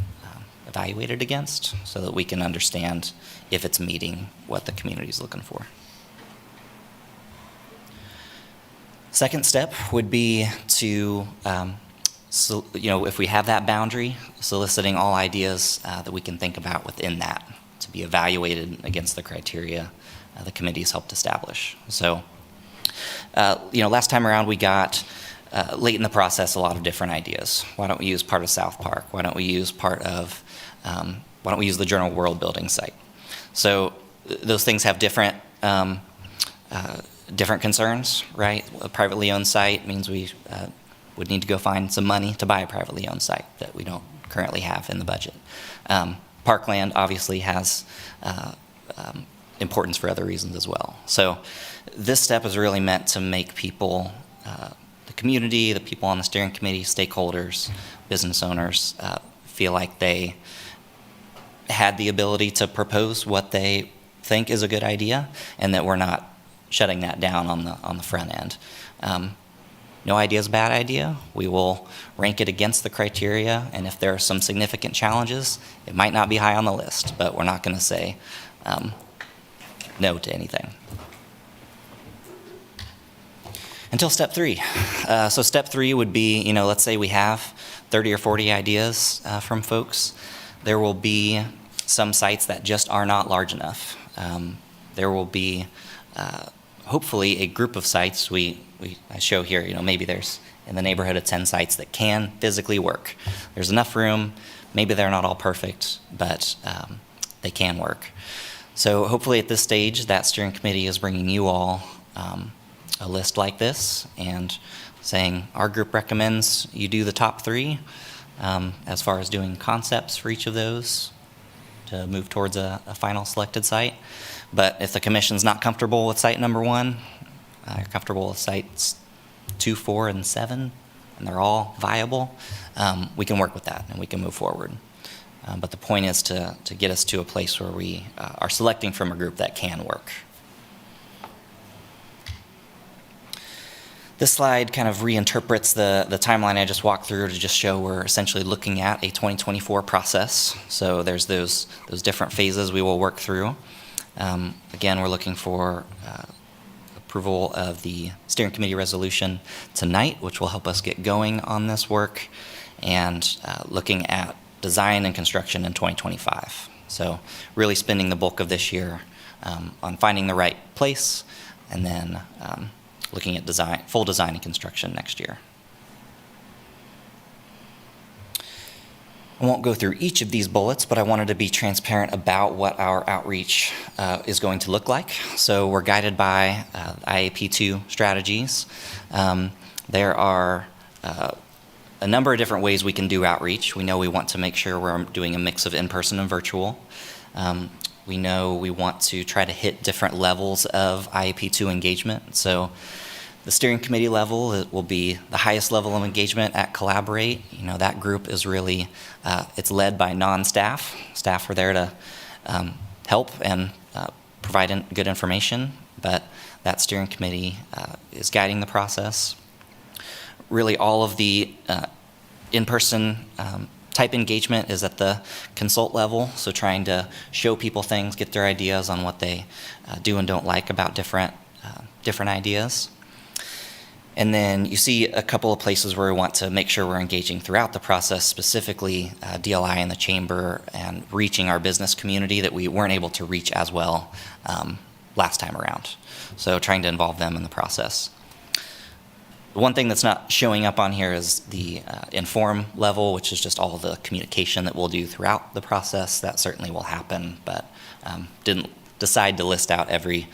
evaluated against, so that we can understand if it's meeting what the community is looking for. Second step would be to, if we have that boundary, soliciting all ideas that we can think about within that to be evaluated against the criteria the committee has helped establish. So, last time around we got, late in the process, a lot of different ideas. Why don't we use part of South Park? Why don't we use why don't we use the Journal World Building site? So those things have different concerns, right? A privately owned site means we would need to go find some money to buy a privately owned site that we don't currently have in the budget. Parkland obviously has importance for other reasons as well. So this step is really meant to make people, the community, the people on the steering committee, stakeholders, business owners, feel like they had the ability to propose what they think is a good idea, and that we're not shutting that down on the front end. No idea is a bad idea. We will rank it against the criteria, and if there are some significant challenges, it might not be high on the list, but we're not going to say no to anything. Until step 3. So step 3 would be, let's say we have 30 or 40 ideas from folks. There will be some sites that just are not large enough. There will be hopefully a group of sites I show here, maybe there's in the neighborhood of 10 sites that can physically work. There's enough room. Maybe they're not all perfect, but they can work. So hopefully at this stage, that steering committee is bringing you all a list like this and saying our group recommends you do the top 3 as far as doing concepts for each of those to move towards a final selected site. But if the commission's not comfortable with site number 1, you're comfortable with sites 2, 4, and 7, and they're all viable, we can work with that and we can move forward. But the point is to get us to a place where we are selecting from a group that can work. This slide kind of reinterprets the timeline I just walked through to just show we're essentially looking at a 2024 process. So there's those different phases we will work through. Again, we're looking for approval of the steering committee resolution tonight, which will help us get going on this work, and looking at design and construction in 2025. So really spending the bulk of this year on finding the right place, and then looking at full design and construction next year. I won't go through each of these bullets, but I wanted to be transparent about what our outreach is going to look like. So we're guided by IAP2 strategies. There are a number of different ways we can do outreach. We know we want to make sure we're doing a mix of in-person and virtual. We know we want to try to hit different levels of IAP2 engagement. So the steering committee level will be the highest level of engagement at Collaborate. That group is really, it's led by non-staff. Staff are there to help and provide good information, but that steering committee is guiding the process. Really all of the in-person type engagement is at the consult level, so trying to show people things, get their ideas on what they do and don't like about different ideas. And then you see a couple of places where we want to make sure we're engaging throughout the process, specifically DLI and the Chamber, and reaching our business community that we weren't able to reach as well last time around. So trying to involve them in the process. The one thing that's not showing up on here is the inform level, which is just all the communication that we'll do throughout the process. That certainly will happen, but didn't decide to list out every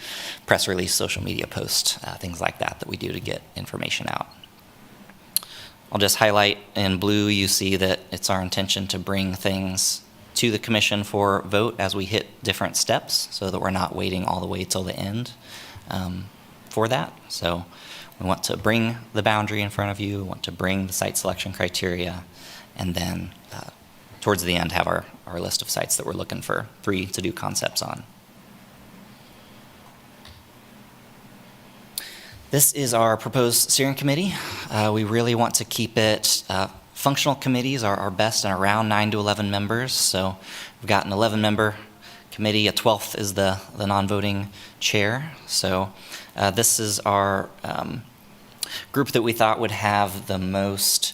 press release, social media post, things like that we do to get information out. I'll just highlight in blue, you see that it's our intention to bring things to the commission for vote as we hit different steps so that we're not waiting all the way till the end. for that. So we want to bring the boundary in front of you, want to bring the site selection criteria, and then towards the end have our list of sites that we're looking for 3 to do concepts on. This is our proposed steering committee. We really want to keep it, functional committees are best in around 9 to 11 members. So we've got an 11-member committee, a 12th is the non-voting chair. So this is our group that we thought would have the most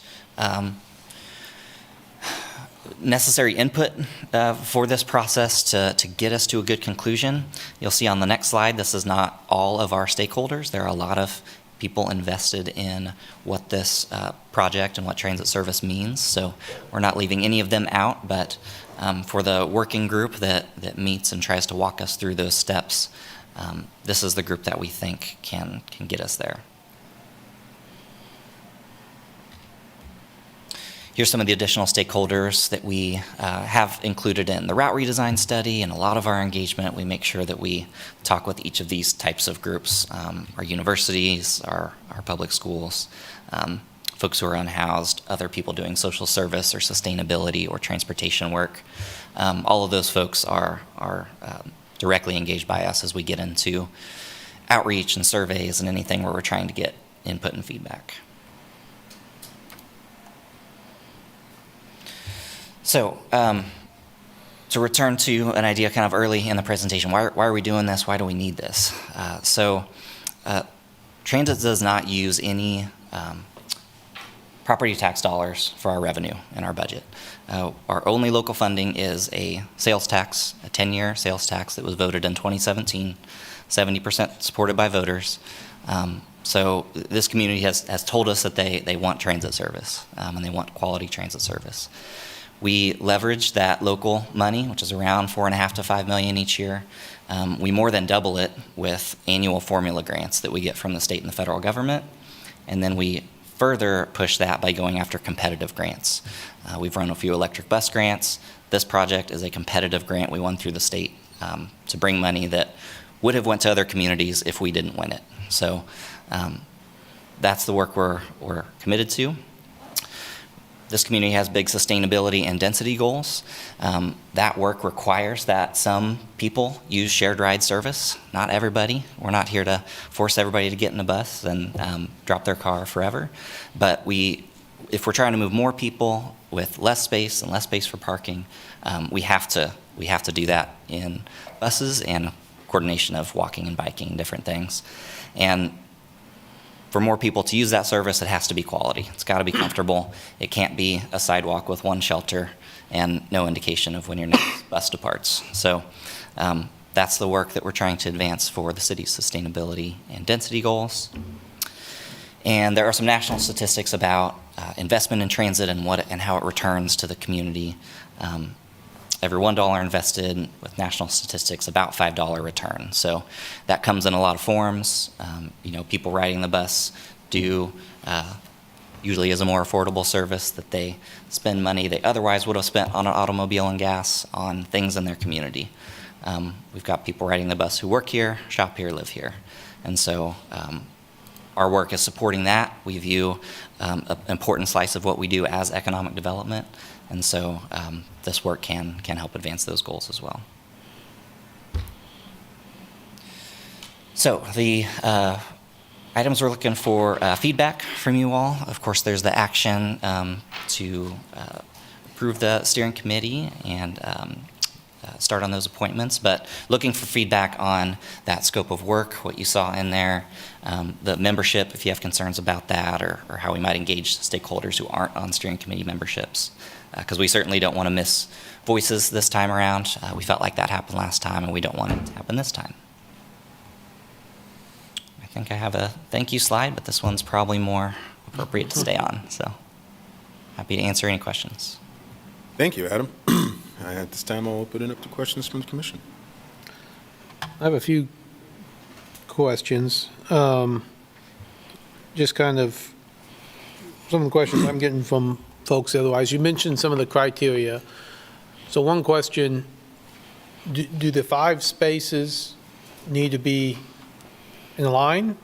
necessary input for this process to get us to a good conclusion. You'll see on the next slide, this is not all of our stakeholders. There are a lot of people invested in what this project and what transit service means. So we're not leaving any of them out, but for the working group that meets and tries to walk us through those steps, this is the group that we think can get us there. Here's some of the additional stakeholders that we have included in the route redesign study, and a lot of our engagement, we make sure that we talk with each of these types of groups, our universities, our public schools, folks who are unhoused, other people doing social service or sustainability or transportation work. All of those folks are directly engaged by us as we get into outreach and surveys and anything where we're trying to get input and feedback. So, to return to an idea kind of early in the presentation, why are we doing this? Why do we need this? Transit does not use any property tax dollars for our revenue in our budget. Our only local funding is a sales tax, a 10-year sales tax that was voted in 2017, 70% supported by voters. So this community has told us that they want transit service, and they want quality transit service. We leverage that local money, which is around $4.5 to $5 million each year. We more than double it with annual formula grants that we get from the state and the federal government. And then we further push that by going after competitive grants. We've run a few electric bus grants. This project is a competitive grant we won through the state to bring money that would have went to other communities if we didn't win it. So that's the work we're committed to. This community has big sustainability and density goals. That work requires that some people use shared ride service. Not everybody. We're not here to force everybody to get in a bus and drop their car forever. But if we're trying to move more people with less space and less space for parking, we have to do that in buses and coordination of walking and biking and different things. And for more people to use that service, it has to be quality. It's got to be comfortable. It can't be a sidewalk with one shelter and no indication of when your next bus departs. So that's the work that we're trying to advance for the city's sustainability and density goals. And there are some national statistics about investment in transit and how it returns to the community. Every $1 invested with national statistics, about $5 return. So that comes in a lot of forms. People riding the bus do usually is a more affordable service that they spend money they otherwise would have spent on an automobile and gas on things in their community. We've got people riding the bus who work here, shop here, live here. And so our work is supporting that. We view an important slice of what we do as economic development. And so this work can help advance those goals as well. So the items we're looking for feedback from you all. Of course, there's the action to approve the steering committee and start on those appointments, but looking for feedback on that scope of work, what you saw in there, the membership, if you have concerns about that, or how we might engage stakeholders who aren't on steering committee memberships, because we certainly don't want to miss voices this time around. We felt like that happened last time, and we don't want it to happen this time. I think I have a thank you slide, but this one's probably more appropriate to stay on, so happy to answer any questions. Thank you, Adam. At this time, I'll open it up to questions from the commission. I have a few questions. Just kind of some of the questions I'm getting from folks otherwise. You mentioned some of the criteria. So one question, do the 5 spaces need to be in line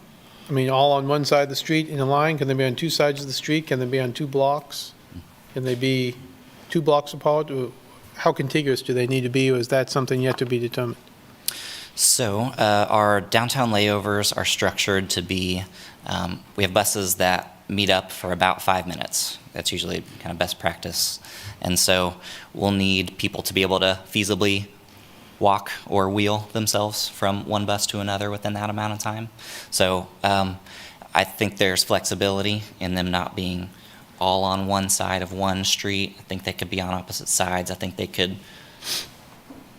I mean, all on one side of the street in a line? Can they be on two sides of the street? Can they be on two blocks? Can they be 2 blocks apart? Or how contiguous do they need to be, or is that something yet to be determined? So our downtown layovers are structured to be, we have buses that meet up for about 5 minutes. That's usually kind of best practice. And so we'll need people to be able to feasibly walk or wheel themselves from one bus to another within that amount of time. So I think there's flexibility in them not being all on one side of one street. I think they could be on opposite sides. I think they could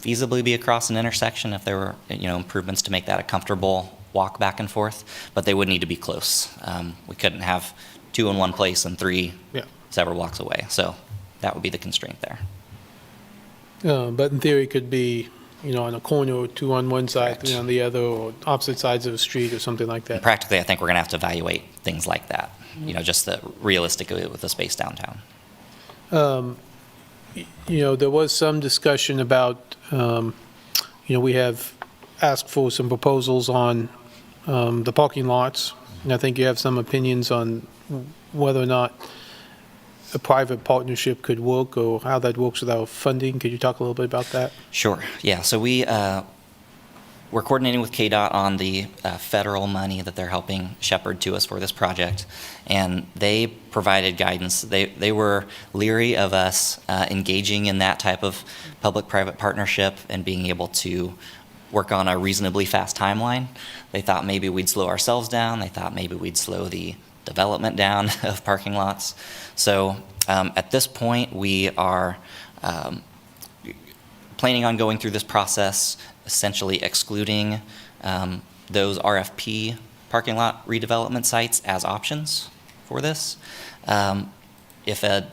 feasibly be across an intersection if there were, improvements to make that a comfortable walk back and forth, but they would need to be close. We couldn't have 2 in one place and 3 several blocks away. So that would be the constraint there. But in theory, it could be, on a corner, or 2 on one side, Correct. 3 on the other, or opposite sides of a street or something like that. And practically, I think we're going to have to evaluate things like that, just realistically with the space downtown. There was some discussion about, we have asked for some proposals on the parking lots, and I think you have some opinions on whether or not a private partnership could work, or how that works with our funding. Could you talk a little bit about that? Sure. Yeah. So we're coordinating with KDOT on the federal money that they're helping shepherd to us for this project, and they provided guidance. They were leery of us engaging in that type of public-private partnership and being able to work on a reasonably fast timeline. They thought maybe we'd slow ourselves down. They thought maybe we'd slow the development down of parking lots. So at this point, we are planning on going through this process, essentially excluding those RFP parking lot redevelopment sites as options for this. If a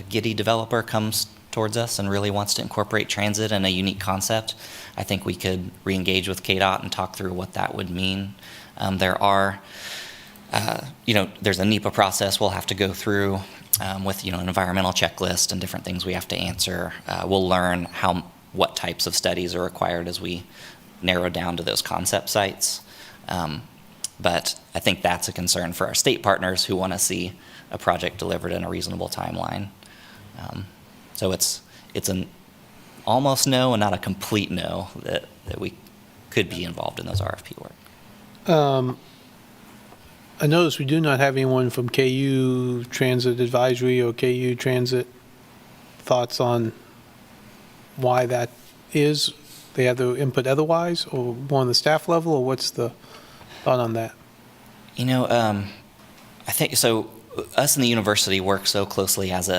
giddy developer comes towards us and really wants to incorporate transit and a unique concept, I think we could re-engage with KDOT and talk through what that would mean. There's a NEPA process we'll have to go through with, an environmental checklist and different things we have to answer. We'll learn what types of studies are required as we narrow down to those concept sites. But I think that's a concern for our state partners who want to see a project delivered in a reasonable timeline. So it's an almost no and not a complete no that we could be involved in those RFP work. I notice we do not have anyone from KU Transit Advisory or KU Transit. Thoughts on why that is? They have their input otherwise, or more on the staff level, or what's the thought on that? I think so. Us and the university work so closely as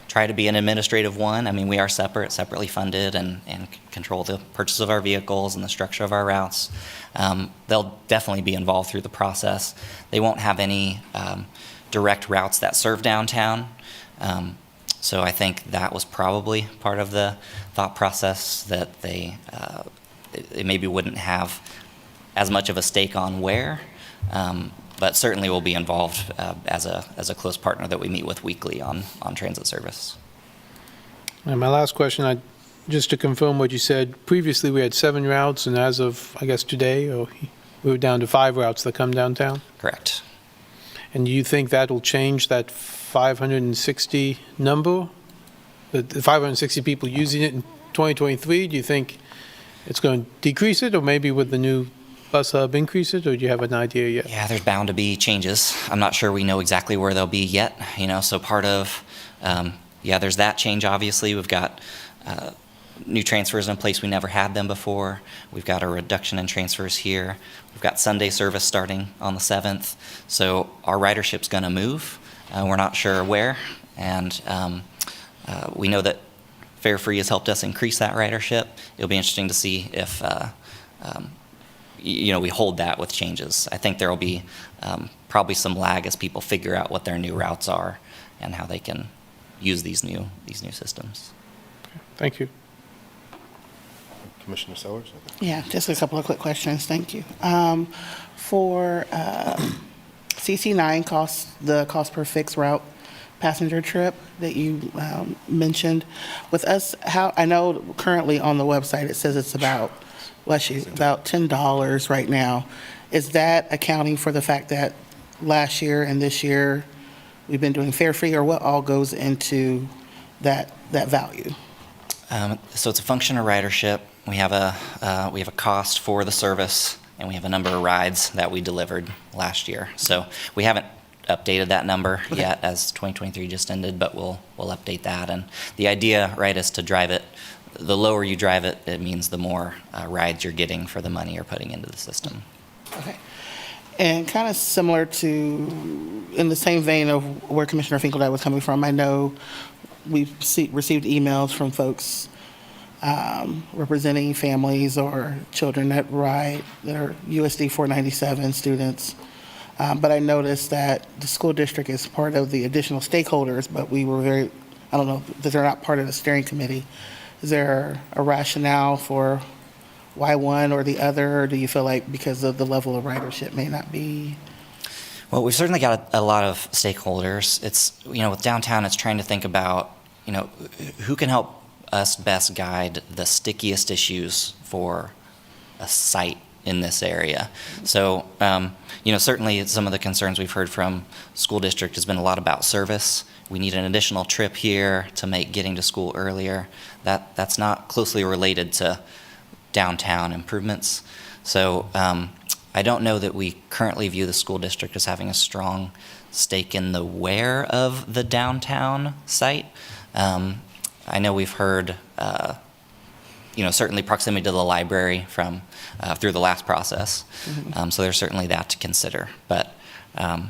try to be an administrative one. I mean, we are separately funded and control the purchase of our vehicles and the structure of our routes. They'll definitely be involved through the process. They won't have any direct routes that serve downtown. So I think that was probably part of the thought process, that they maybe wouldn't have as much of a stake on where, but certainly will be involved as a close partner that we meet with weekly on transit service. And my last question, just to confirm what you said, previously we had 7 routes, and as of, I guess, today, we were down to 5 routes that come downtown? Correct. And do you think that will change that 560 number? The 560 people using it in 2023, do you think it's going to decrease it, or maybe with the new bus hub increase it, or do you have an idea yet? Yeah, there's bound to be changes. I'm not sure we know exactly where they'll be yet, so part of, there's that change, obviously. We've got new transfers in place. We never had them before. We've got a reduction in transfers here. We've got Sunday service starting on the 7th. So our ridership's going to move. We're not sure where, and we know that Fare Free has helped us increase that ridership. It'll be interesting to see if we hold that with changes. I think there will be probably some lag as people figure out what their new routes are and how they can use these new systems. Thank you. Commissioner Sellers? Yeah, just a couple of quick questions. Thank you. For CC9 the cost per fixed route passenger trip that you mentioned, with us, I know currently on the website it says it's about bless you, about $10 right now. Is that accounting for the fact that last year and this year we've been doing fare free, or what all goes into that value? So it's a function of ridership. We have a cost for the service, and we have a number of rides that we delivered last year. So we haven't updated that number yet, as 2023 just ended, but we'll update that. And the idea, right, is to drive it. The lower you drive it, it means the more rides you're getting for the money you're putting into the system. Okay. And kind of similar to, in the same vein of where Commissioner Finkeldine was coming from, I know we've received emails from folks representing families or children that ride, that are USD 497 students. But I noticed that the school district is part of the additional stakeholders, but we were very, I don't know, that they're not part of the steering committee. Is there a rationale for why one or the other, or do you feel like because of the level of ridership may not be? Well, we've certainly got a lot of stakeholders. It's, with downtown, it's trying to think about, who can help us best guide the stickiest issues for a site in this area. So, certainly some of the concerns we've heard from school district has been a lot about service. We need an additional trip here to make getting to school earlier. That's not closely related to downtown improvements. So I don't know that we currently view the school district as having a strong stake in the where of the downtown site. I know we've heard, certainly proximity to the library from through the last process. Mm-hmm. So there's certainly that to consider. But go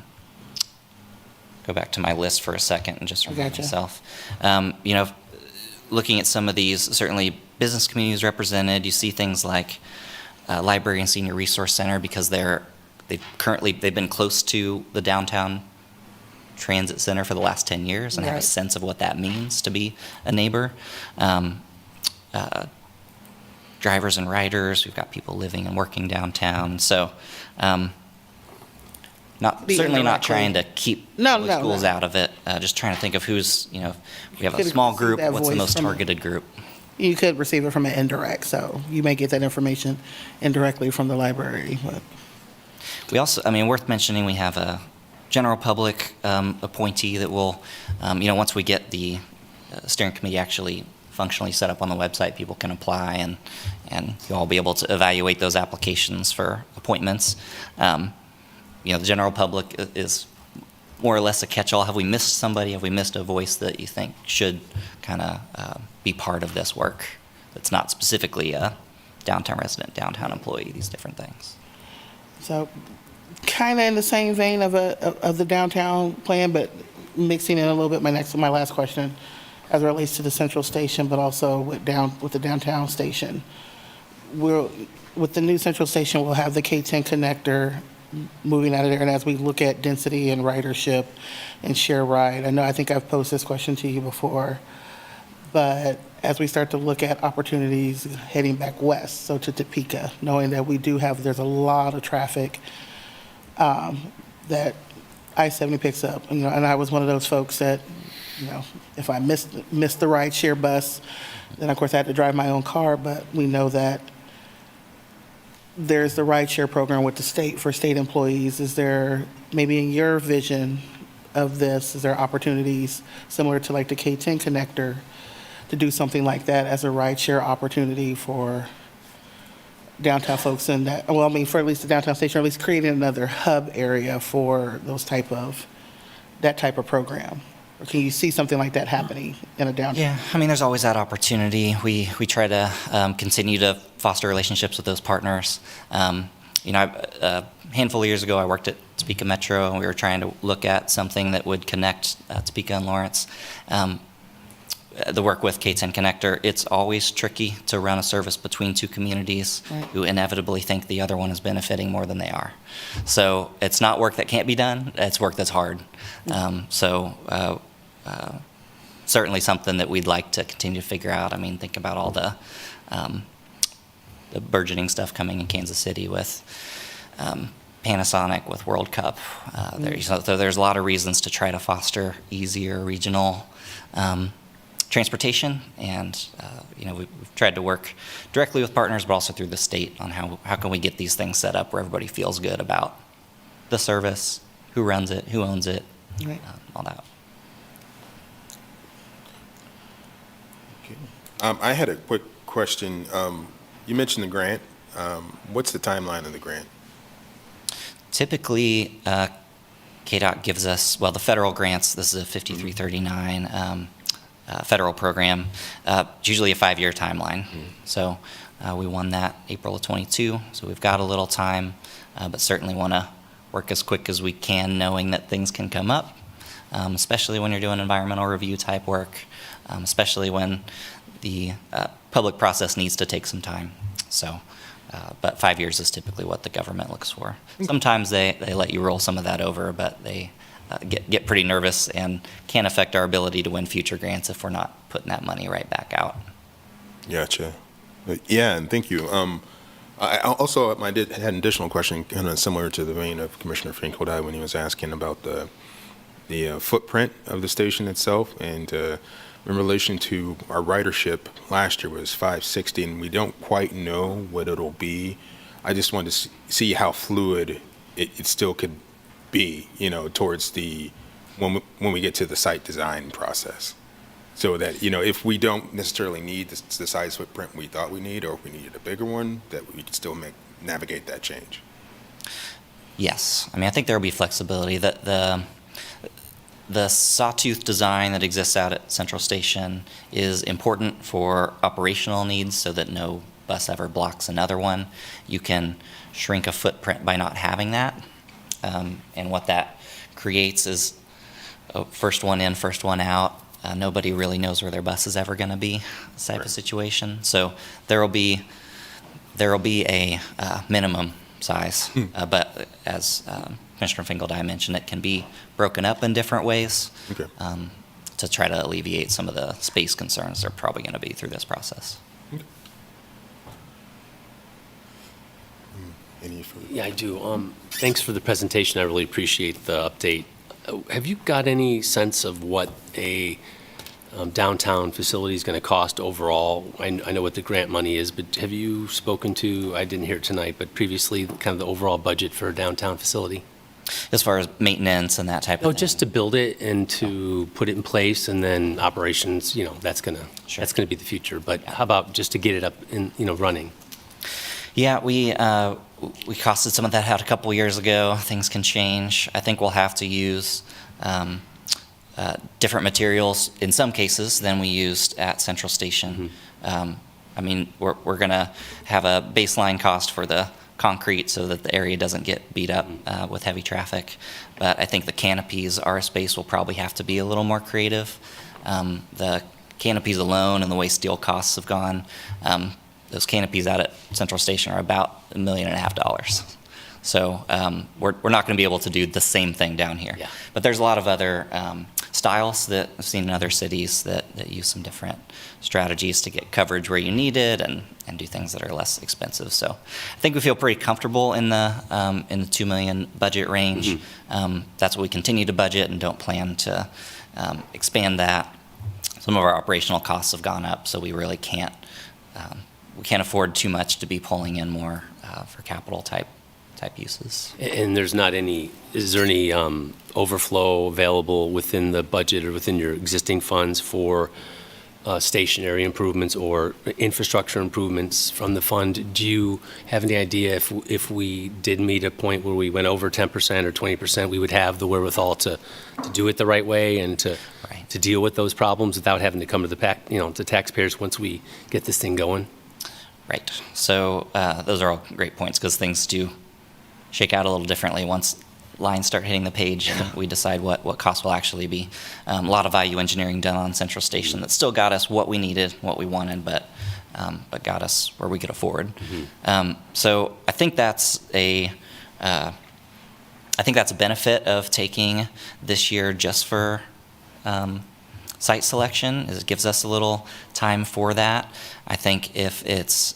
back to my list for a second and just remind myself. Looking at some of these, certainly business communities represented. You see things like library and senior resource center, because they've been close to the downtown transit center for the last 10 years and have a sense of what that means to be a neighbor. Drivers and riders, we've got people living and working downtown. So certainly not trying to keep schools out of it, just trying to think of who's, we have a small group, what's the most targeted group? You could receive it from an indirect, so you may get that information indirectly from the library. But we also, worth mentioning, we have a general public appointee that will, once we get the steering committee actually functionally set up on the website, people can apply, and you'll all be able to evaluate those applications for appointments. The general public is more or less a catch-all. Have we missed somebody? Have we missed a voice that you think should kind of be part of this work that's not specifically a downtown resident, downtown employee, these different things? So kind of in the same vein of the downtown plan, but mixing in a little bit my last question as it relates to the central station, but also with the downtown station. With the new central station, we'll have the K-10 connector moving out of there, and as we look at density and ridership and share ride, I think I've posed this question to you before, but as we start to look at opportunities heading back west, so to Topeka, knowing that there's a lot of traffic that I-70 picks up, and I was one of those folks that, if I missed the ride share bus, then of course I had to drive my own car, but we know that there's the rideshare program with the state for state employees. Is there, maybe in your vision of this, is there opportunities similar to like the K-10 connector to do something like that as a rideshare opportunity for downtown folks in that, for at least the downtown station, or at least creating another hub area for that type of program? Or can you see something like that happening in a downtown? Yeah, there's always that opportunity. We try to continue to foster relationships with those partners. A handful of years ago, I worked at Topeka Metro, and we were trying to look at something that would connect Topeka and Lawrence. The work with K-10 Connector, it's always tricky to run a service between two communities who inevitably think the other one is benefiting more than they are. So it's not work that can't be done, it's work that's hard. Certainly something that we'd like to continue to figure out. Think about all the burgeoning stuff coming in Kansas City with Panasonic, with World Cup. There's a lot of reasons to try to foster easier regional transportation, and we've tried to work directly with partners, but also through the state on how can we get these things set up where everybody feels good about the service, who runs it, who owns it, Right. all that. I had a quick question. You mentioned the grant. What's the timeline of the grant? Typically, KDOT gives us, well, the federal grants, this is a 5339 federal program, it's usually a 5-year timeline. So we won that April of 22, so we've got a little time, but certainly want to work as quick as we can, knowing that things can come up, especially when you're doing environmental review type work, especially when the public process needs to take some time. So, but 5 years is typically what the government looks for. Sometimes they let you roll some of that over, but they get pretty nervous and can affect our ability to win future grants if we're not putting that money right back out. Gotcha. Yeah, and thank you. I also had an additional question, kind of similar to the vein of Commissioner Finkeldine when he was asking about the footprint of the station itself, and in relation to our ridership last year was 560, and we don't quite know what it'll be. I just wanted to see how fluid it still could be, towards when we get to the site design process. So that, if we don't necessarily need the size footprint we thought we need, or if we needed a bigger one, that we can still navigate that change. Yes, I think there will be flexibility. The sawtooth design that exists out at Central Station is important for operational needs so that no bus ever blocks another one. You can shrink a footprint by not having that. And what that creates is first one in, first one out. Nobody really knows where their bus is ever going to be, this type of situation. So there will be a minimum size, but as Commissioner Finkeldine mentioned, it can be broken up in different ways to try to alleviate some of the space concerns they're probably going to be through this process. Yeah, I do. Thanks for the presentation. I really appreciate the update. Have you got any sense of what a downtown facility is going to cost overall? I know what the grant money is, but have you spoken to, I didn't hear it tonight, but previously, kind of the overall budget for a downtown facility? As far as maintenance and that type of thing? Just to build it and to put it in place, and then operations, that's going to be the future. But how about just to get it up and, running? Yeah, we costed some of that out a couple years ago. Things can change. I think we'll have to use different materials in some cases than we used at Central Station. We're going to have a baseline cost for the concrete so that the area doesn't get beat up with heavy traffic. But I think the canopies, our space will probably have to be a little more creative. The canopies alone and the way steel costs have gone, those canopies out at Central Station are about $1.5 million. So we're not going to be able to do the same thing down here. Yeah. But there's a lot of other styles that I've seen in other cities that use some different strategies to get coverage where you need it and do things that are less expensive. So I think we feel pretty comfortable in the $2 million budget range. That's what we continue to budget and don't plan to expand that. Some of our operational costs have gone up, so we really can't afford too much to be pulling in more for capital type uses. And is there any overflow available within the budget or within your existing funds for stationary improvements or infrastructure improvements from the fund? Do you have any idea if we did meet a point where we went over 10% or 20%, we would have the wherewithal to do it the right way and to deal with those problems without having to come to the taxpayers once we get this thing going? Right. So those are all great points because things do shake out a little differently once lines start hitting the page and we decide what costs will actually be. A lot of value engineering done on Central Station that still got us what we needed, what we wanted, but got us where we could afford. So I think that's a benefit of taking this year just for site selection, is it gives us a little time for that. I think if it's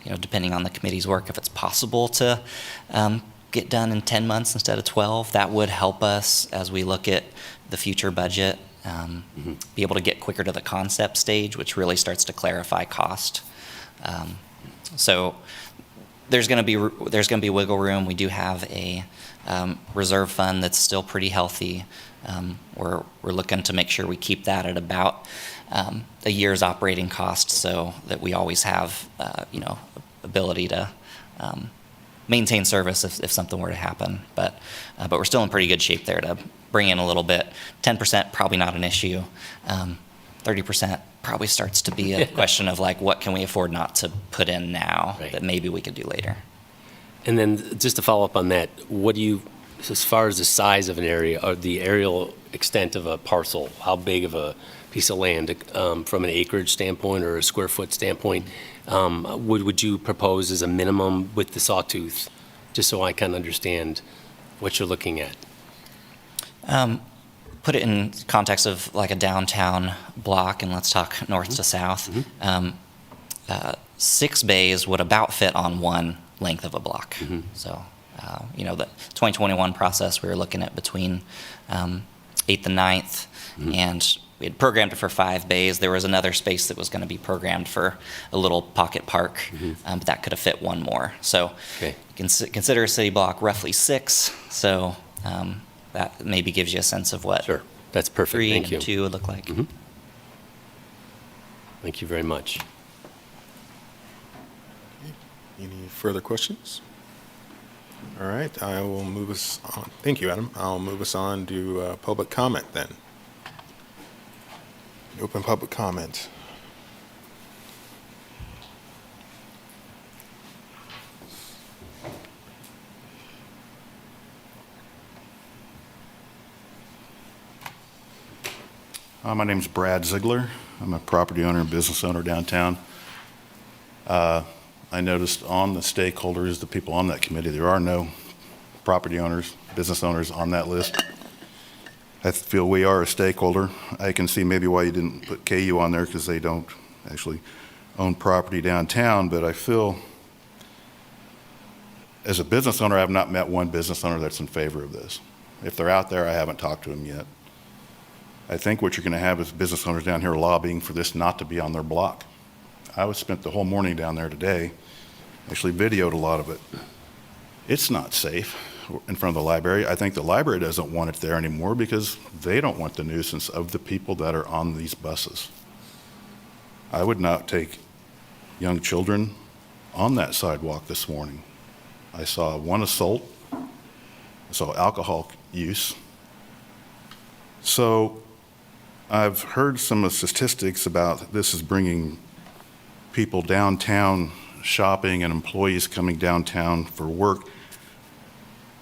depending on the committee's work, if it's possible to get done in 10 months instead of 12, that would help us as we look at the future budget be able to get quicker to the concept stage, which really starts to clarify cost. So there's going to be wiggle room. We do have a reserve fund that's still pretty healthy. We're looking to make sure we keep that at about a year's operating cost, so that we always have ability to maintain service if something were to happen. But we're still in pretty good shape there to bring in a little bit. 10% probably not an issue. 30% probably starts to be a question of like, what can we afford not to put in now that maybe we could do later. And then just to follow up on that, what do you, as far as the size of an area or the aerial extent of a parcel, how big of a piece of land from an acreage standpoint or a square foot standpoint, would you propose as a minimum with the sawtooth, just so I can understand what you're looking at? Put it in context of like a downtown block, and let's talk north to south. 6 bays would about fit on one length of a block. So, the 2021 process, we were looking at between 8th and 9th, and we had programmed it for 5 bays. There was another space that was going to be programmed for a little pocket park, but that could have fit one more. So, consider a city block roughly 6. So. That maybe gives you a sense of what That's perfect. 3 Thank and you. 2 would look like. Thank you very much. Any further questions? All right, I will move us on. Thank you, Adam. I'll move us on to public comment then. Open public comment. My name's Brad Ziegler. I'm a property owner and business owner downtown. I noticed on the stakeholders, the people on that committee, there are no property owners, business owners on that list. I feel we are a stakeholder. I can see maybe why you didn't put KU on there, because they don't actually own property downtown, but I feel as a business owner, I have not met one business owner that's in favor of this. If they're out there, I haven't talked to them yet. I think what you're going to have is business owners down here lobbying for this not to be on their block. I spent the whole morning down there today, actually videoed a lot of it. It's not safe in front of the library. I think the library doesn't want it there anymore because they don't want the nuisance of the people that are on these buses. I would not take young children on that sidewalk this morning. I saw one assault. I saw alcohol use. So I've heard some of the statistics about this is bringing people downtown shopping and employees coming downtown for work.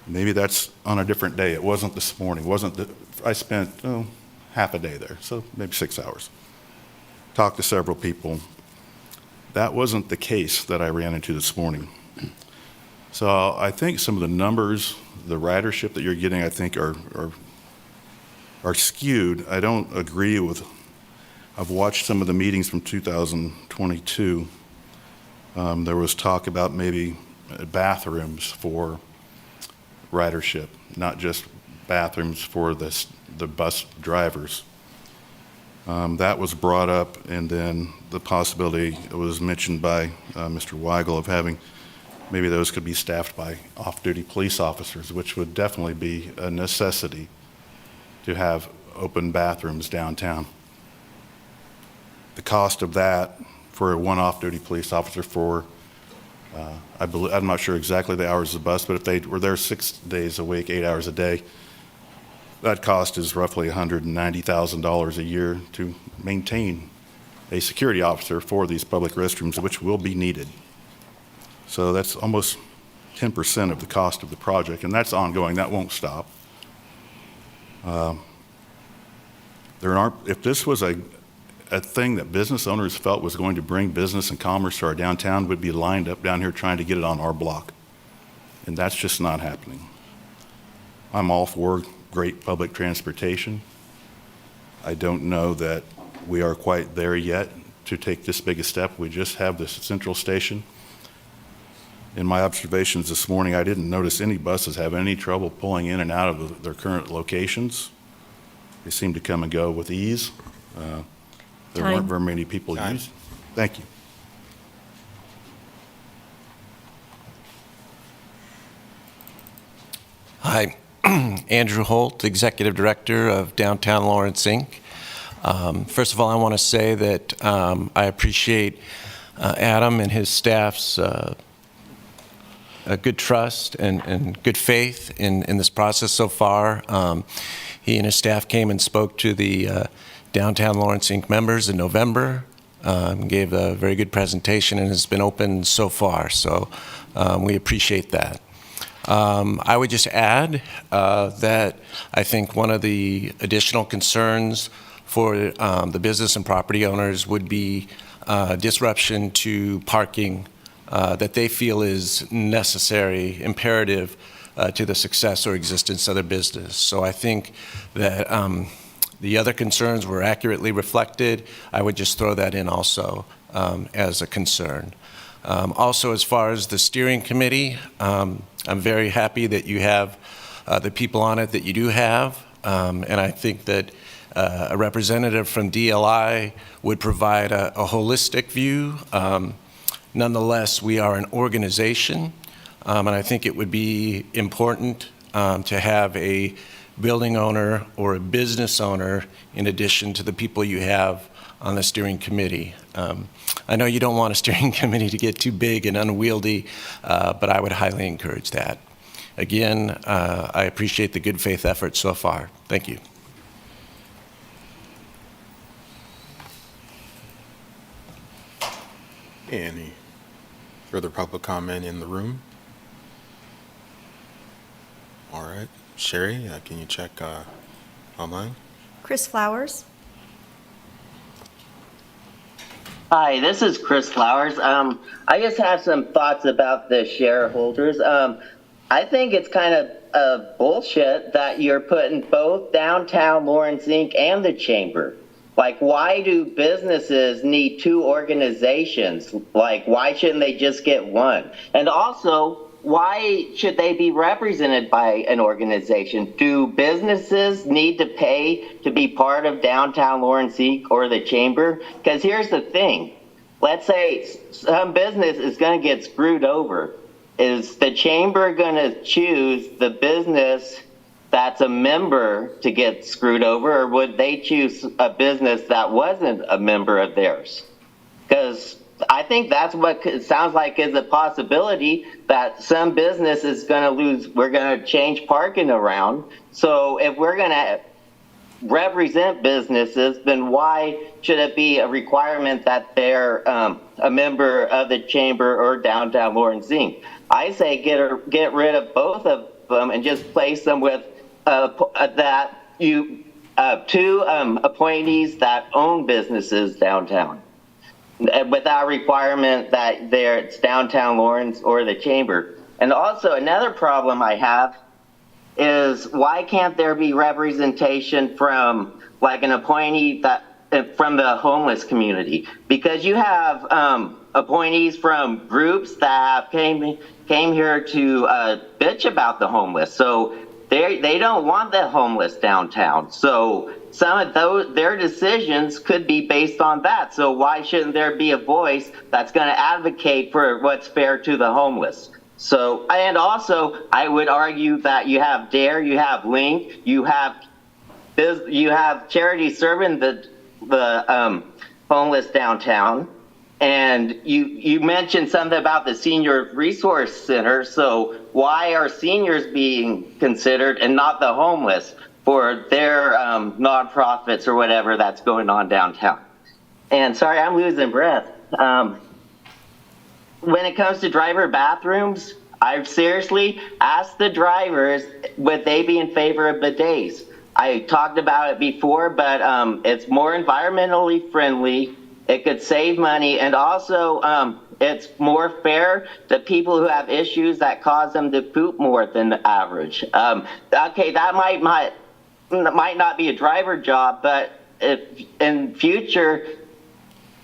Maybe that's on a different day. It wasn't this morning. I spent half a day there, so maybe 6 hours. Talked to several people. That wasn't the case that I ran into this morning. So I think some of the numbers, the ridership that you're getting, I think are skewed. I don't agree with, I've watched some of the meetings from 2022. There was talk about maybe bathrooms for ridership, not just bathrooms for the bus drivers. That was brought up, and then the possibility was mentioned by Mr. Weigel of having maybe those could be staffed by off-duty police officers, which would definitely be a necessity to have open bathrooms downtown. The cost of that for one off-duty police officer for, I'm not sure exactly the hours of the bus, but if they were there 6 days a week, 8 hours a day, that cost is roughly $190,000 a year to maintain a security officer for these public restrooms, which will be needed. So that's almost 10% of the cost of the project, and that's ongoing. That won't stop. If this was a thing that business owners felt was going to bring business and commerce to our downtown, would be lined up down here trying to get it on our block. And that's just not happening. I'm all for great public transportation. I don't know that we are quite there yet to take this big a step. We just have this central station. In my observations this morning, I didn't notice any buses have any trouble pulling in and out of their current locations. They seem to come and go with ease. There Time. weren't very many people used. Thank you. Hi, Andrew Holt, Executive Director of Downtown Lawrence, Inc. First of all, I want to say that I appreciate Adam and his staff's good trust and good faith in this process so far. He and his staff came and spoke to the Downtown Lawrence, Inc. members in November, gave a very good presentation, and has been open so far, so we appreciate that. I would just add that I think one of the additional concerns for the business and property owners would be disruption to parking that they feel is necessary, imperative to the success or existence of their business. So I think that the other concerns were accurately reflected. I would just throw that in also as a concern. Also, as far as the steering committee, I'm very happy that you have the people on it that you do have, and I think that a representative from DLI would provide a holistic view. Nonetheless, we are an organization, and I think it would be important to have a building owner or a business owner in addition to the people you have on the steering committee. I know you don't want a steering committee to get too big and unwieldy, but I would highly encourage that. Again, I appreciate the good faith effort so far. Thank you. Any further public comment in the room? All right. Sherry, can you check online? Chris Flowers? Hi, this is Chris Flowers. I just have some thoughts about the shareholders. I think it's kind of bullshit that you're putting both Downtown Lawrence Inc. and the Chamber. Like, why do businesses need two organizations? Like, why shouldn't they just get one? And also, why should they be represented by an organization? Do businesses need to pay to be part of Downtown Lawrence Inc. or the Chamber? Because here's the thing. Let's say some business is going to get screwed over. Is the Chamber going to choose the business that's a member to get screwed over, or would they choose a business that wasn't a member of theirs? Because I think that's what it sounds like is a possibility, that some business is going to lose. We're going to change parking around. So if we're going to represent businesses, then why should it be a requirement that they're a member of the Chamber or Downtown Lawrence Inc.? I say get rid of both of them and just place them with two appointees that own businesses downtown, without requirement that it's Downtown Lawrence or the Chamber. And also another problem I have is, why can't there be representation from like an appointee from the homeless community? Because you have appointees from groups that came here to bitch about the homeless. So they don't want the homeless downtown. So some of their decisions could be based on that. So why shouldn't there be a voice that's going to advocate for what's fair to the homeless? So, and also, I would argue that you have DARE, you have LINK, you have charities serving the homeless downtown, and you mentioned something about the Senior Resource Center. So why are seniors being considered and not the homeless for their nonprofits or whatever that's going on downtown? And sorry, I'm losing breath. When it comes to driver bathrooms, I've seriously asked the drivers, would they be in favor of bidets? I talked about it before, but it's more environmentally friendly. It could save money, and also it's more fair to people who have issues that cause them to poop more than the average. Okay, that might not be a driver job, but if in future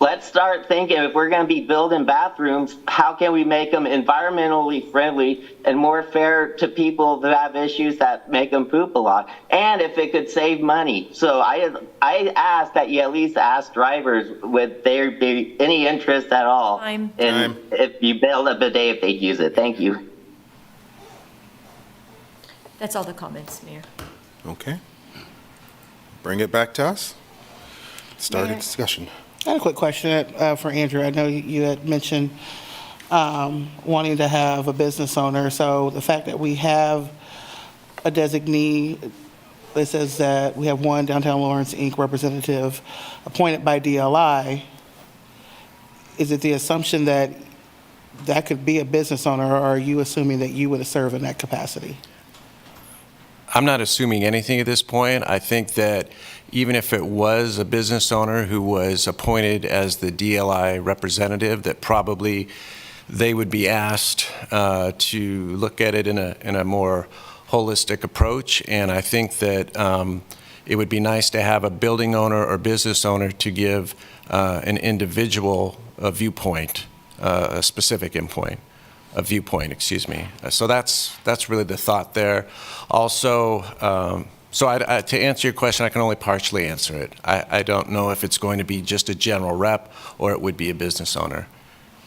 let's start thinking, if we're going to be building bathrooms, how can we make them environmentally friendly and more fair to people that have issues that make them poop a lot? And if it could save money. So I ask that you at least ask drivers, would there be any interest at all Time. in if you build a bidet, if they use it? Thank you. That's all the comments, Mayor. Okay. Bring it back to us. Start a Mayor. discussion. I had a quick question for Andrew. I know you had mentioned wanting to have a business owner. So the fact that we have a designee, it says that we have one Downtown Lawrence, Inc. representative appointed by DLI. Is it the assumption that that could be a business owner, or are you assuming that you would serve in that capacity? I'm not assuming anything at this point. I think that even if it was a business owner who was appointed as the DLI representative, that probably they would be asked to look at it in a more holistic approach. And I think that it would be nice to have a building owner or business owner to give an individual a viewpoint, a specific viewpoint, excuse me. So that's really the thought there. Also, to answer your question, I can only partially answer it. I don't know if it's going to be just a general rep or it would be a business owner,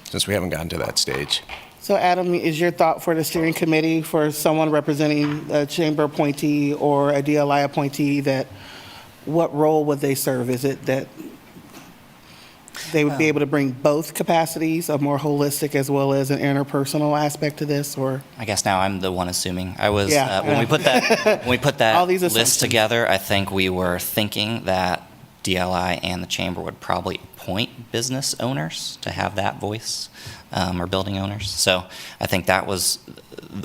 since we haven't gotten to that stage. So Adam, is your thought for the steering committee for someone representing a chamber appointee or a DLI appointee, that what role would they serve? Is it that they would be able to bring both capacities, a more holistic as well as an interpersonal aspect to this, or? I guess now I'm the one assuming. I was Yeah, when we put that All these list assumptions. together. I think we were thinking that DLI and the chamber would probably appoint business owners to have that voice, or building owners. So I think that was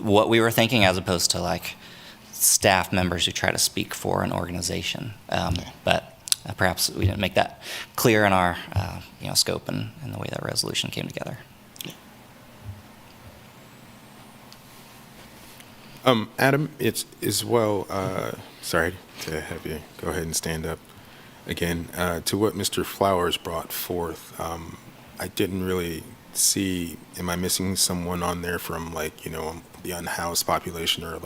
what we were thinking, as opposed to like staff members who try to speak for an organization. But perhaps we didn't make that clear in our scope and the way that resolution came together. Adam, it's as well, sorry to have you go ahead and stand up again. To what Mr. Flowers brought forth, I didn't really see, am I missing someone on there from the unhoused population, or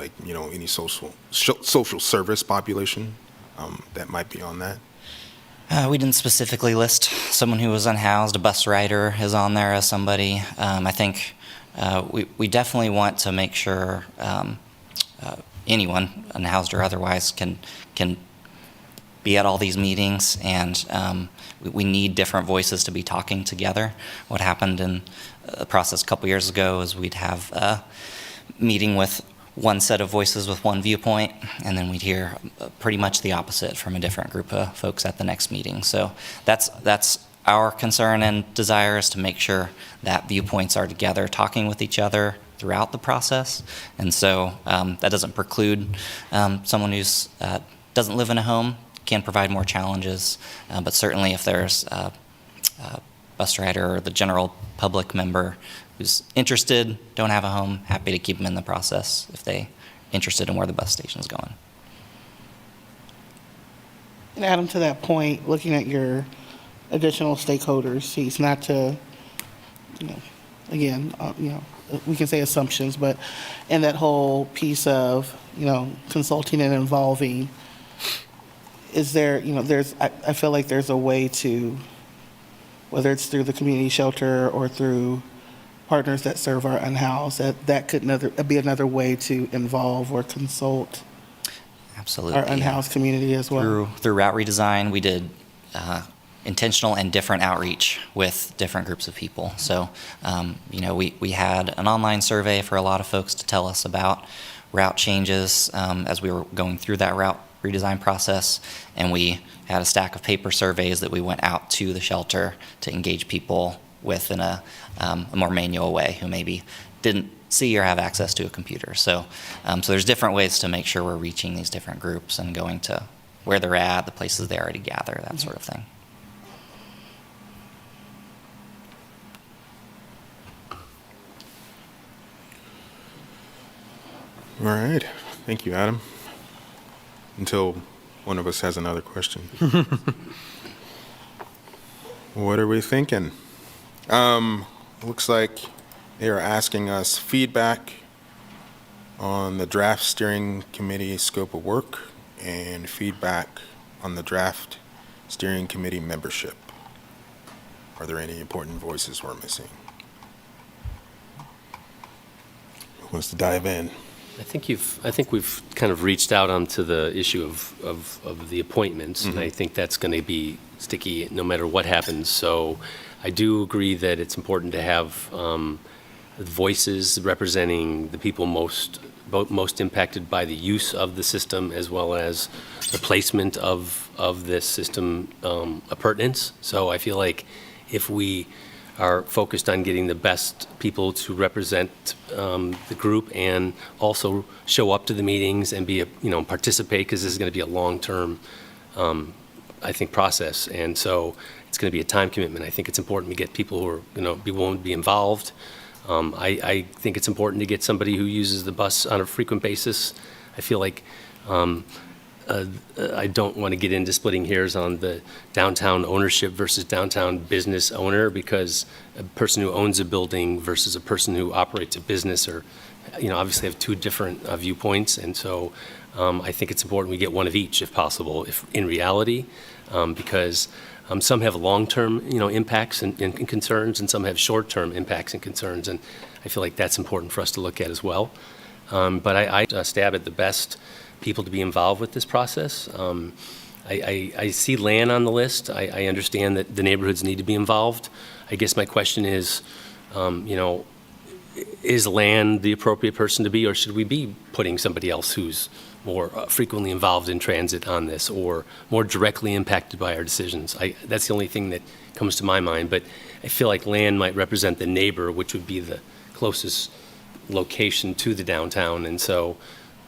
any social service population that might be on that? We didn't specifically list someone who was unhoused. A bus rider is on there as somebody. I think we definitely want to make sure anyone, unhoused or otherwise, can be at all these meetings, and we need different voices to be talking together. What happened in the process a couple years ago is we'd have a meeting with one set of voices with one viewpoint, and then we'd hear pretty much the opposite from a different group of folks at the next meeting. So that's our concern and desire, is to make sure that viewpoints are together, talking with each other throughout the process. And so that doesn't preclude someone who's doesn't live in a home, can provide more challenges, but certainly if there's a bus rider or the general public member who's interested, don't have a home, happy to keep them in the process if they're interested in where the bus station is going. And Adam, to that point, looking at your additional stakeholders, seats, not to, again, we can say assumptions, but in that whole piece of, consulting and involving, is there, I feel like there's a way to, whether it's through the community shelter or through partners that serve our unhoused, that could be another way to involve or consult Absolutely. our unhoused community as well. Through route redesign, we did intentional and different outreach with different groups of people. So, we had an online survey for a lot of folks to tell us about route changes as we were going through that route redesign process, and we had a stack of paper surveys that we went out to the shelter to engage people with in a more manual way, who maybe didn't see or have access to a computer. So there's different ways to make sure we're reaching these different groups and going to where they're at, the places they already gather, that sort of thing. All right. Thank you, Adam. Until one of us has another question. What are we thinking? Looks like they are asking us feedback on the draft steering committee scope of work and feedback on the draft steering committee membership. Are there any important voices we're missing? Who wants to dive in? I think we've kind of reached out onto the issue of the appointments, and I think that's going to be sticky no matter what happens. So I do agree that it's important to have voices representing the people most impacted by the use of the system, as well as the placement of this system appurtenance. So I feel like if we are focused on getting the best people to represent the group and also show up to the meetings and be participate, because this is going to be a long-term I think process, and so it's going to be a time commitment. I think it's important to get people who are going to be willing to be involved. I think it's important to get somebody who uses the bus on a frequent basis. I feel like I don't want to get into splitting hairs on the downtown ownership versus downtown business owner, because a person who owns a building versus a person who operates a business are, obviously have two different viewpoints. And so I think it's important we get one of each if possible, if in reality, because some have long-term, impacts and concerns, and some have short-term impacts and concerns. And I feel like that's important for us to look at as well. But I stab at the best people to be involved with this process. I see land on the list. I understand that the neighborhoods need to be involved. I guess my question is, is land the appropriate person to be, or should we be putting somebody else who's more frequently involved in transit on this, or more directly impacted by our decisions? That's the only thing that comes to my mind, but I feel like land might represent the neighbor, which would be the closest location to the downtown, and so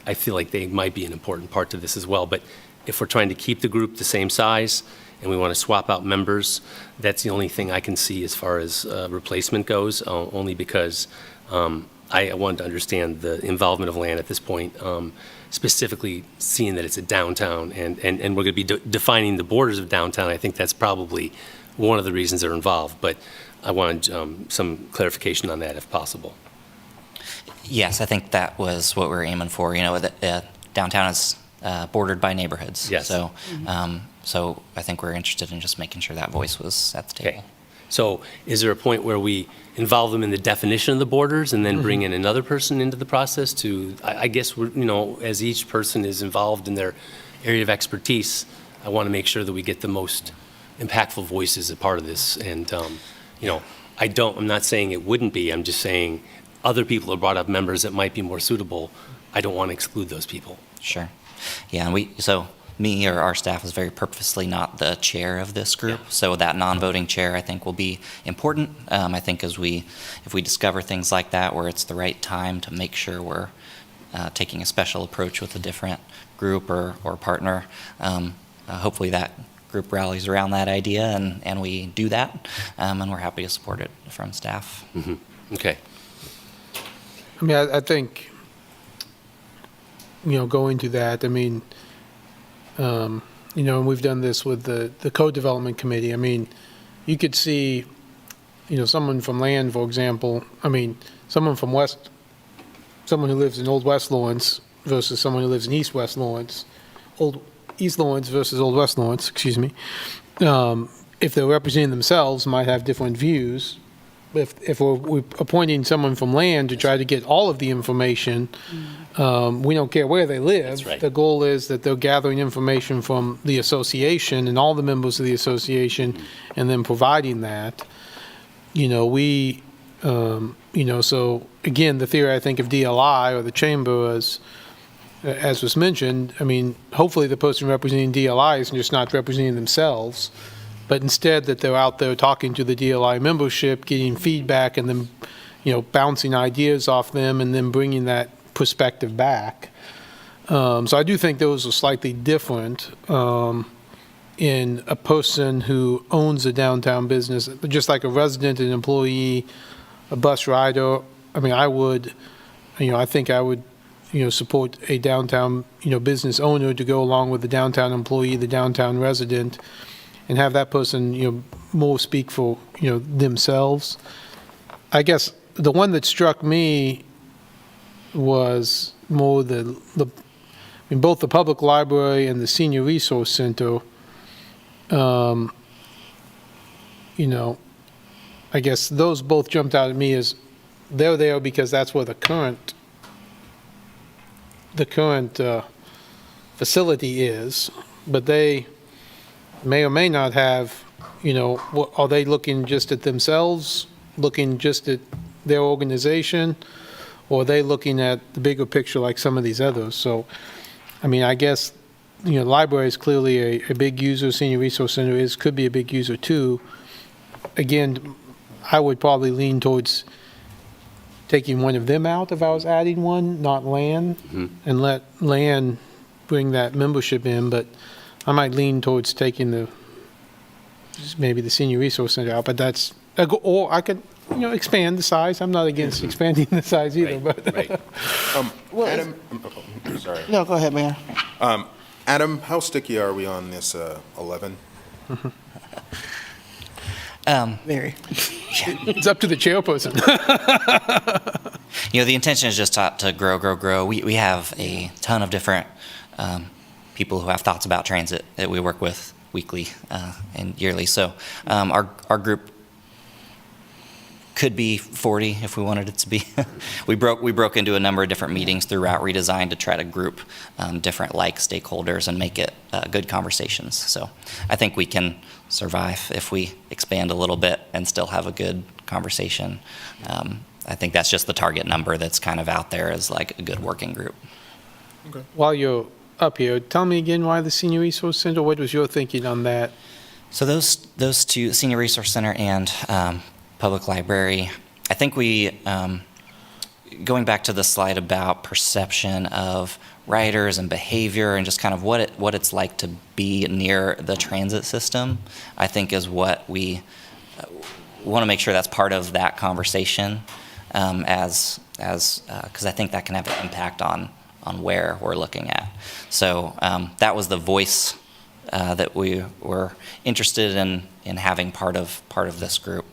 I feel like they might be an important part to this as well. But if we're trying to keep the group the same size and we want to swap out members, that's the only thing I can see as far as replacement goes, only because I wanted to understand the involvement of land at this point, specifically seeing that it's a downtown, and we're going to be defining the borders of downtown. I think that's probably one of the reasons they're involved, but I wanted some clarification on that if possible. Yes, I think that was what we were aiming for. Downtown is bordered by neighborhoods. Yes. So, so I think we're interested in just making sure that voice was at the table. Okay. So is there a point where we involve them in the definition of the borders and then bring in another person into the process to, I guess, as each person is involved in their area of expertise, I want to make sure that we get the most impactful voices as part of this. And, I'm not saying it wouldn't be, I'm just saying other people have brought up members that might be more suitable. I don't want to exclude those people. Sure. Yeah, and me or our staff is very purposely not the chair of this group, so that non-voting chair I think will be important. I think if we discover things like that where it's the right time to make sure we're taking a special approach with a different group or partner, hopefully that group rallies around that idea and we do that, and we're happy to support it from staff. Okay. I mean, I think, going to that, and we've done this with the co-development committee. I mean, you could see, someone from land, for example, someone who lives in Old West Lawrence versus someone who lives in East West Lawrence, Old East Lawrence versus Old West Lawrence, excuse me. If they're representing themselves, might have different views. If we're appointing someone from land to try to get all of the information, we don't care where they live. That's right. The goal is that they're gathering information from the association and all the members of the association, and then providing that. So again, the theory I think of DLI or the chamber as was mentioned, hopefully the person representing DLI is just not representing themselves, but instead that they're out there talking to the DLI membership, getting feedback, and then, bouncing ideas off them, and then bringing that perspective back. So I do think those are slightly different in a person who owns a downtown business, just like a resident, an employee, a bus rider. I think I would, support a downtown, business owner to go along with the downtown employee, the downtown resident, and have that person, more speak for, themselves. I guess the one that struck me was more both the public library and the senior resource center, I guess those both jumped out at me as they're there because that's where the current facility is, but they may or may not have, are they looking just at themselves, looking just at their organization, or are they looking at the bigger picture like some of these others? So, I guess, the library is clearly a big user, senior resource center could be a big user too. Again, I would probably lean towards taking one of them out if I was adding one, not LAN, and let LAN bring that membership in, but I might lean towards taking maybe the senior resource center out, but or I could, expand the size. I'm not against expanding the size either, but. Right. Adam, sorry. No, go ahead, Mayor. Adam, how sticky are we on this 11? Very. It's up to the chairperson. The intention is just to grow. We have a ton of different people who have thoughts about transit that we work with weekly and yearly. So our group could be 40 if we wanted it to be. we broke into a number of different meetings through route redesign to try to group different stakeholders and make it good conversations. So I think we can survive if we expand a little bit and still have a good conversation. I think that's just the target number that's kind of out there as like a good working group. Okay. While you're up here, tell me again why the Senior Resource Center, what was your thinking on that? So those two, Senior Resource Center and Public Library, I think we, going back to the slide about perception of riders and behavior and just kind of what it's like to be near the transit system, I think is what we want to make sure that's part of that conversation because I think that can have an impact on where we're looking at. So that was the voice that we were interested in having part of this group.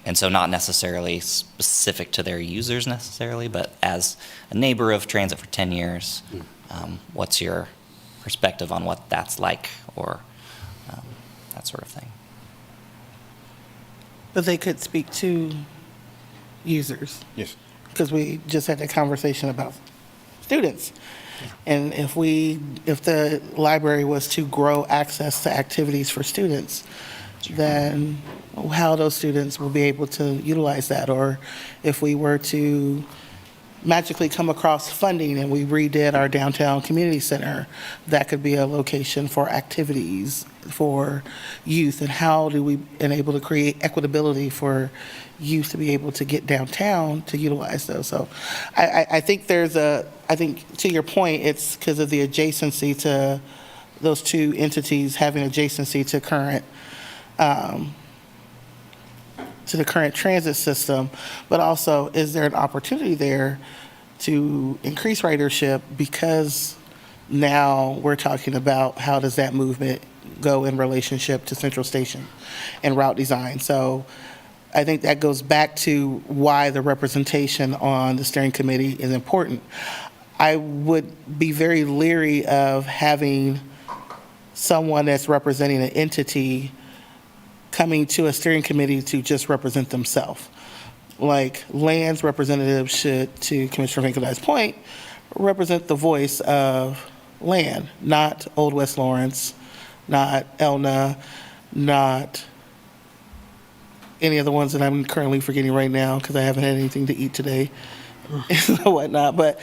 And so not necessarily specific to their users necessarily, but as a neighbor of transit for 10 years, what's your perspective on what that's like or that sort of thing? But they could speak to users. Yes. Because we just had a conversation about students. And if the library was to grow access to activities for students, then how those students will be able to utilize that. Or if we were to magically come across funding and we redid our downtown community center, that could be a location for activities for youth. And how do we enable to create equitability for youth to be able to get downtown to utilize those? So I think I think to your point, it's because of the adjacency to those two entities having adjacency to the current transit system, but also is there an opportunity there to increase ridership because now we're talking about how does that movement go in relationship to Central Station and route design. So I think that goes back to why the representation on the steering committee is important. I would be very leery of having someone that's representing an entity coming to a steering committee to just represent themselves. Like LAN's representative should, to Commissioner Venkatai's point, represent the voice of LAN, not Old West Lawrence, not Elna, not any of the ones that I'm currently forgetting right now because I haven't had anything to eat today and whatnot. But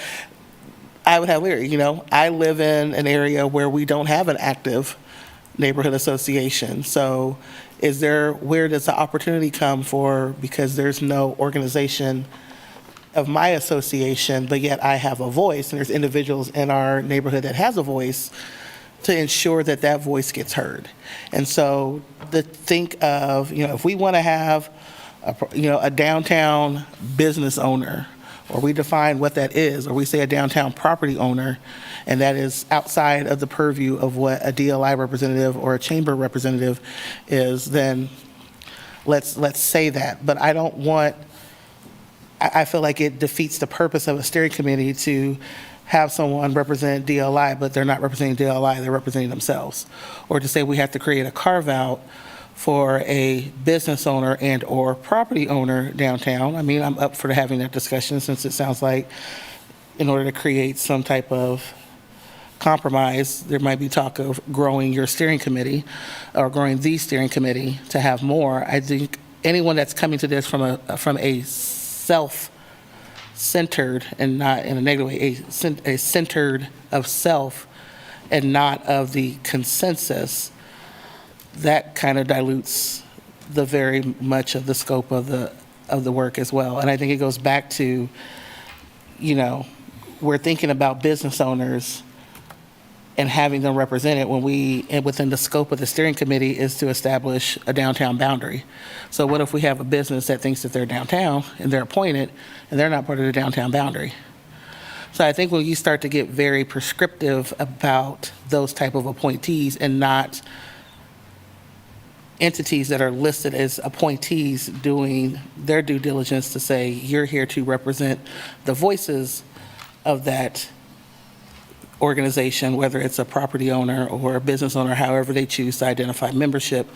I would have leery, I live in an area where we don't have an active neighborhood association. So where does the opportunity come for, because there's no organization of my association, but yet I have a voice, and there's individuals in our neighborhood that has a voice, to ensure that that voice gets heard. And so think of, if we want to have a downtown business owner or we define what that is, or we say a downtown property owner, and that is outside of the purview of what a DLI representative or a chamber representative is, then let's say that. But I don't want, I feel like it defeats the purpose of a steering committee to have someone represent DLI, but they're not representing DLI, they're representing themselves. Or to say we have to create a carve-out for a business owner and or property owner downtown. I mean, I'm up for having that discussion, since it sounds like in order to create some type of compromise, there might be talk of growing your steering committee or growing the steering committee to have more. I think anyone that's coming to this from a self-centered and not in a negative way, a centered of self and not of the consensus, that kind of dilutes the very much of the scope of the work as well. And I think it goes back to, you know, we're thinking about business owners and having them represented when within the scope of the steering committee is to establish a downtown boundary. So what if we have a business that thinks that they're downtown and they're appointed and they're not part of the downtown boundary? So I think when you start to get very prescriptive about those type of appointees and not entities that are listed as appointees doing their due diligence to say, you're here to represent the voices of that organization, whether it's a property owner or a business owner, however they choose to identify membership,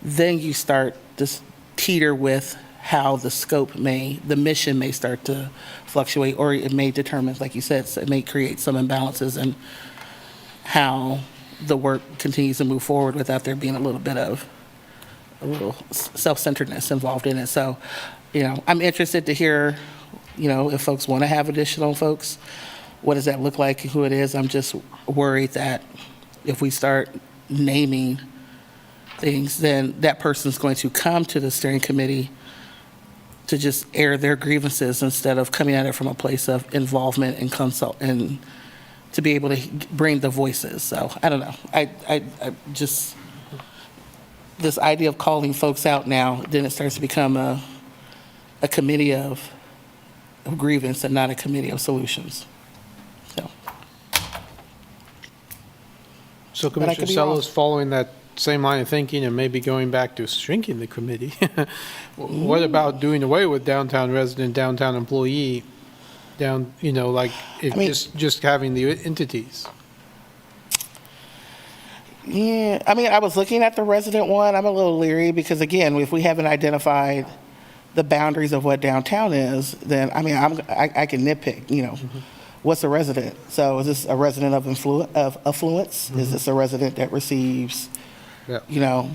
then you start to teeter with how the scope the mission may start to fluctuate, or it may determine, like you said, it may create some imbalances in how the work continues to move forward without there being a little self-centeredness involved in it. So, you know, I'm interested to hear, you know, if folks want to have additional folks, what does that look like, who it is? I'm just worried that if we start naming things, then that person's going to come to the steering committee to just air their grievances instead of coming at it from a place of involvement and consult and to be able to bring the voices. So I don't know. I just, this idea of calling folks out now, then it starts to become a committee of grievance and not a committee of solutions. So But I Commissioner could be wrong. Sello's following that same line of thinking and maybe going back to shrinking the committee. What about doing away with downtown resident, downtown employee, you know, like if just having the entities? Yeah, I mean, I was looking at the resident one. I'm a little leery because, again, if we haven't identified the boundaries of what downtown is, then, I mean, I can nitpick, you know. What's a resident? So is this a resident of affluence? Is this a resident that receives, you know,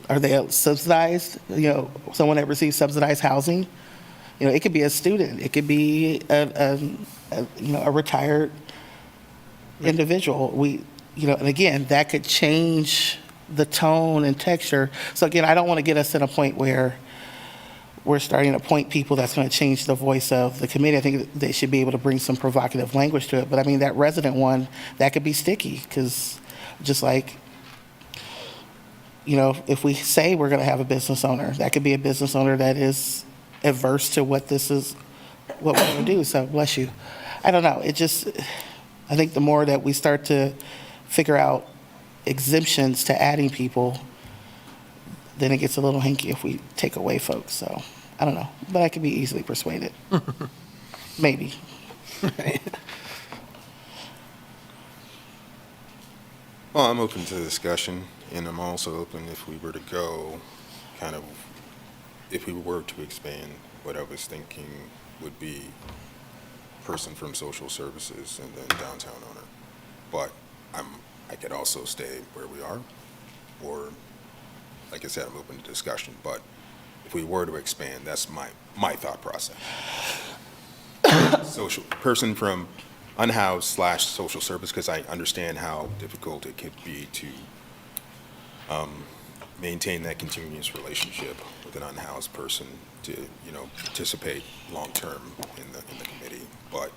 are they subsidized? You know, someone that receives subsidized housing? You know, it could be a student. It could be a retired individual. You know, and again, that could change the tone and texture. So again, I don't want to get us in a point where we're starting to appoint people that's going to change the voice of the committee. I think they should be able to bring some provocative language to it. But I mean, that resident one, that could be sticky, because just like, you know, if we say we're going to have a business owner, that could be a business owner that is averse to what we're going to do. So bless you. I don't know. I think the more that we start to figure out exemptions to adding people, then it gets a little hinky if we take away folks. So I don't know, but I could be easily persuaded. Maybe. Well, I'm open to discussion, and I'm also open if we were to go if we were to expand, what I was thinking would be person from social services and then downtown owner. But I could also stay where we are, or like I said, I'm open to discussion. But if we were to expand, that's my thought process. Person from unhoused / social service, because I understand how difficult it could be to maintain that continuous relationship with an unhoused person to, you know, participate long-term in the committee, but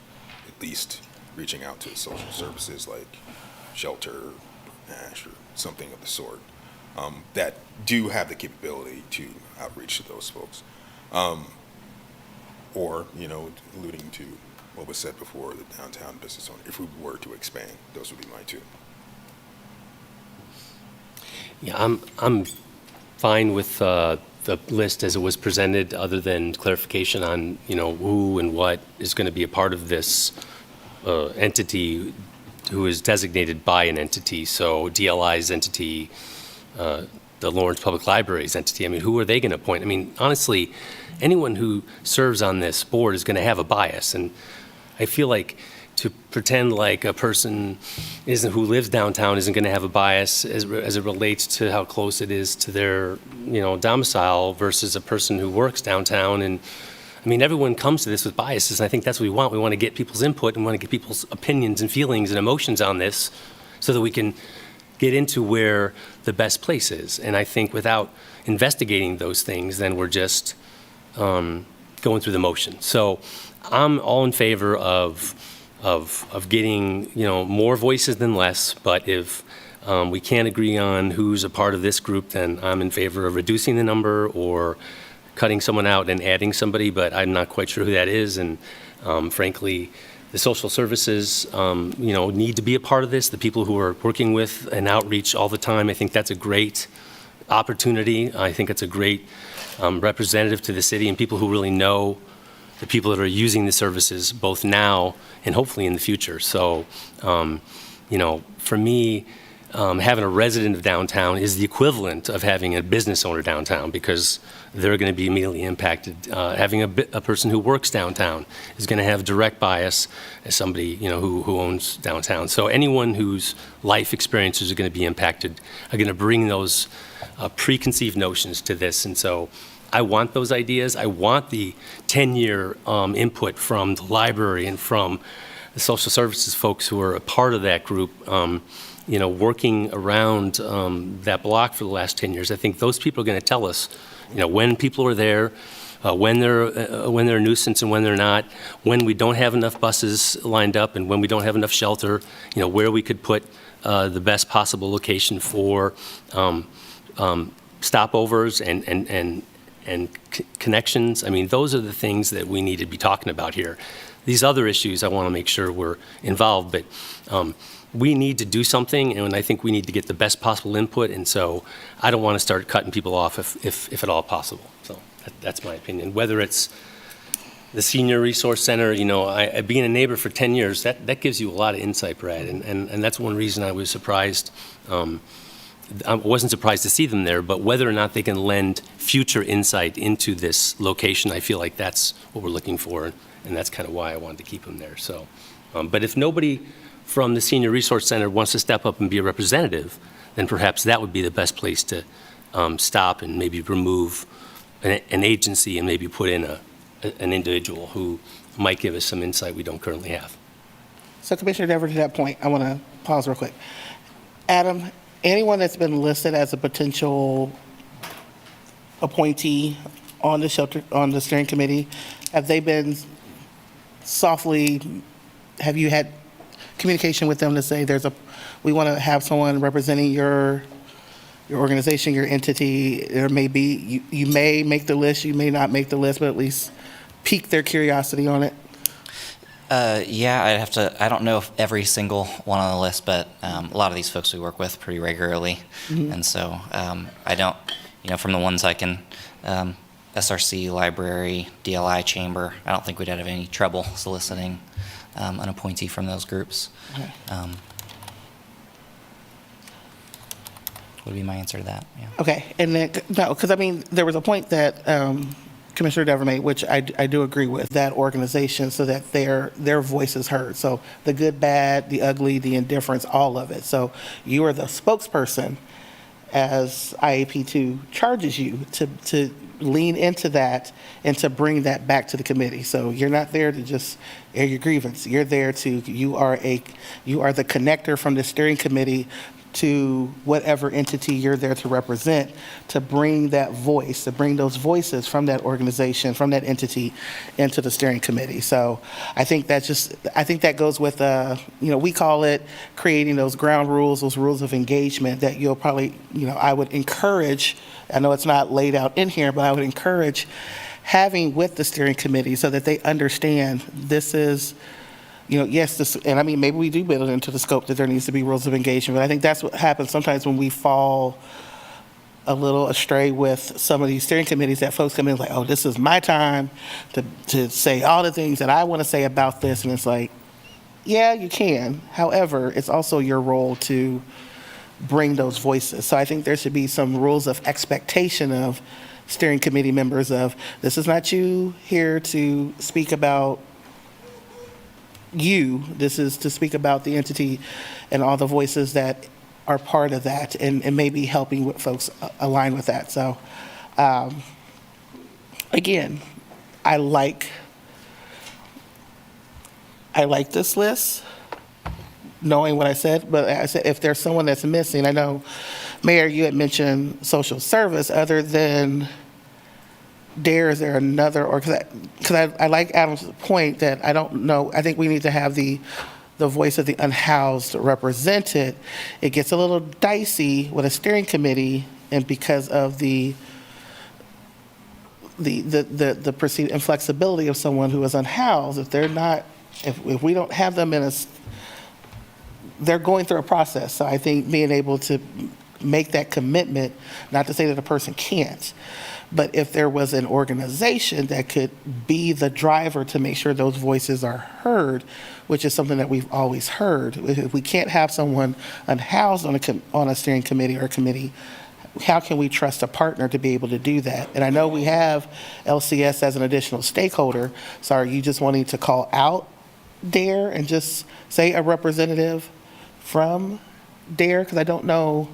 at least reaching out to social services like shelter, Nash, or something of the sort, that do have the capability to outreach to those folks. or, alluding to what was said before, the downtown business owner, if we were to expand, those would be my two. Yeah, I'm fine with the list as it was presented, other than clarification on, who and what is going to be a part of this entity who is designated by an entity. So DLI's entity, the Lawrence Public Library's entity. I mean, who are they going to appoint? I mean, honestly, anyone who serves on this board is going to have a bias. And I feel like to pretend like a person who lives downtown isn't going to have a bias as it relates to how close it is to their, domicile versus a person who works downtown. And I mean, everyone comes to this with biases, and I think that's what we want. We want to get people's input and want to get people's opinions and feelings and emotions on this so that we can get into where the best place is. And I think without investigating those things, then we're just going through the motion. So I'm all in favor of getting, more voices than less, but if we can't agree on who's a part of this group, then I'm in favor of reducing the number or cutting someone out and adding somebody, but I'm not quite sure who that is. And frankly, the social services, need to be a part of this. The people who are working with and outreach all the time, I think that's a great opportunity. I think it's a great representative to the city and people who really know the people that are using the services both now and hopefully in the future. So, for me, having a resident of downtown is the equivalent of having a business owner downtown, because they're going to be immediately impacted. Having a person who works downtown is going to have direct bias as somebody, who owns downtown. So anyone whose life experiences are going to be impacted are going to bring those preconceived notions to this. And so I want those ideas. I want the 10-year input from the library and from the social services folks who are a part of that group, working around that block for the last 10 years. I think those people are going to tell us, when people are there, when they're a nuisance and when they're not, when we don't have enough buses lined up and when we don't have enough shelter, where we could put the best possible location for stopovers and connections. I mean, those are the things that we need to be talking about here. These other issues, I want to make sure we're involved, but we need to do something, and I think we need to get the best possible input, and so I don't want to start cutting people off if at all possible. So that's my opinion. Whether it's the Senior Resource Center, being a neighbor for 10 years, that gives you a lot of insight, Brad, and that's one reason I was surprised. I wasn't surprised to see them there, but whether or not they can lend future insight into this location, I feel like that's what we're looking for, and that's kind of why I wanted to keep them there. So, but if nobody from the Senior Resource Center wants to step up and be a representative, then perhaps that would be the best place to stop and maybe remove an agency and maybe put in an individual who might give us some insight we don't currently have. So Commissioner Dever, to that point, I want to pause real quick. Adam, anyone that's been listed as a potential appointee on the steering committee, have they been have you had communication with them to say we want to have someone representing your organization, your entity? There may be, you may make the list, you may not make the list, but at least pique their curiosity on it. Yeah, I don't know if every single one on the list, but a lot of these folks we work with pretty regularly. Mm-hmm. And so I don't, from the ones I can, SRC, library, DLI, chamber, I don't think we'd have any trouble soliciting an appointee from those groups. Okay. Would be my answer to that, yeah. Okay, and then, no, because there was a point that Commissioner Dever made, which I do agree with, that organization, so that their voice is heard. So the good, bad, the ugly, the indifference, all of it. So you are the spokesperson, as IAP2 charges you to lean into that and to bring that back to the committee. So you're not there to just air your grievance. You're there you are the connector from the steering committee to whatever entity you're there to represent, to bring that voice, to bring those voices from that organization, from that entity into the steering committee. So I think that goes with, we call it creating those ground rules, those rules of engagement that you'll probably, I would encourage, I know it's not laid out in here, but I would encourage having with the steering committee so that they understand this is, yes, this, and I mean, maybe we do build it into the scope that there needs to be rules of engagement, but I think that's what happens sometimes when we fall a little astray with some of these steering committees, that folks come in like, oh, this is my time to say all the things that I want to say about this, and it's like, yeah, you can. However, it's also your role to bring those voices. So I think there should be some rules of expectation of steering committee members of, this is not you here to speak about you, this is to speak about the entity and all the voices that are part of that, and maybe helping with folks align with that. So again, I like this list, knowing what I said, but I said if there's someone that's missing, I know, Mayor, you had mentioned social service. Other than DARE, is there another, or because I like Adam's point that I don't know, I think we need to have the voice of the unhoused represented. It gets a little dicey with a steering committee, and because of the perceived inflexibility of someone who is unhoused, if they're not, if we don't have them in a, they're going through a process. So I think being able to make that commitment, not to say that a person can't, but if there was an organization that could be the driver to make sure those voices are heard, which is something that we've always heard. If we can't have someone unhoused on a steering committee or a committee, how can we trust a partner to be able to do that? And I know we have LCS as an additional stakeholder, so are you just wanting to call out DARE and just say a representative from DARE? Because I don't know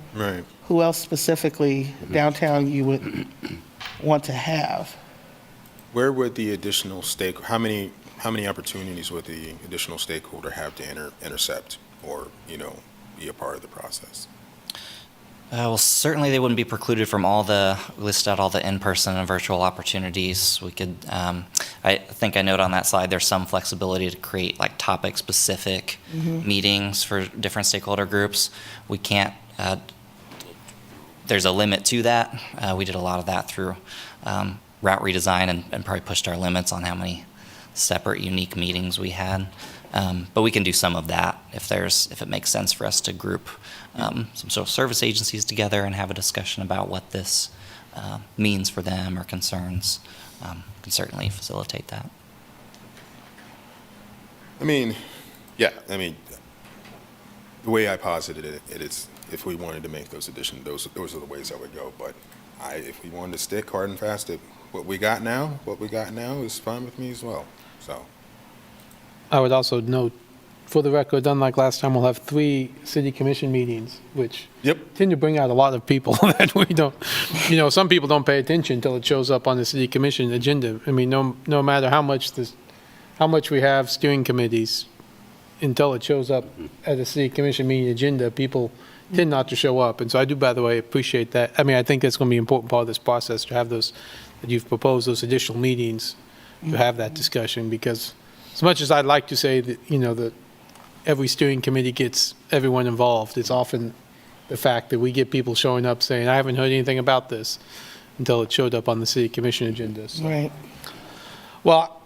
who else specifically downtown you would want to have. Where would the additional how many opportunities would the additional stakeholder have to intercept or, be a part of the process? Well, certainly they wouldn't be precluded from list out all the in-person and virtual opportunities. We could, I think I note on that slide, there's some flexibility to create like topic-specific meetings for different stakeholder groups. We can't, there's a limit to that. We did a lot of that through route redesign and probably pushed our limits on how many separate, unique meetings we had. But we can do some of that if it makes sense for us to group some social service agencies together and have a discussion about what this means for them or concerns. Can certainly facilitate that. The way I posited it is if we wanted to make those additions, those are the ways I would go. But if we wanted to stick hard and fast at what we got now is fine with me as well. So I would also note, for the record, unlike last time, we'll have 3 city commission meetings, which tend to bring out a lot of people that we don't, some people don't pay attention until it shows up on the city commission agenda. I mean, no matter how much we have steering committees, until it shows up at a city commission meeting agenda, people tend not to show up. And so I do, by the way, appreciate that. I mean, I think that's going to be an important part of this process, to have those, that you've proposed those additional meetings to have that discussion, because as much as I'd like to say that, that every steering committee gets everyone involved, it's often the fact that we get people showing up saying, I haven't heard anything about this, until it showed up on the city commission agenda. So. Right. Well,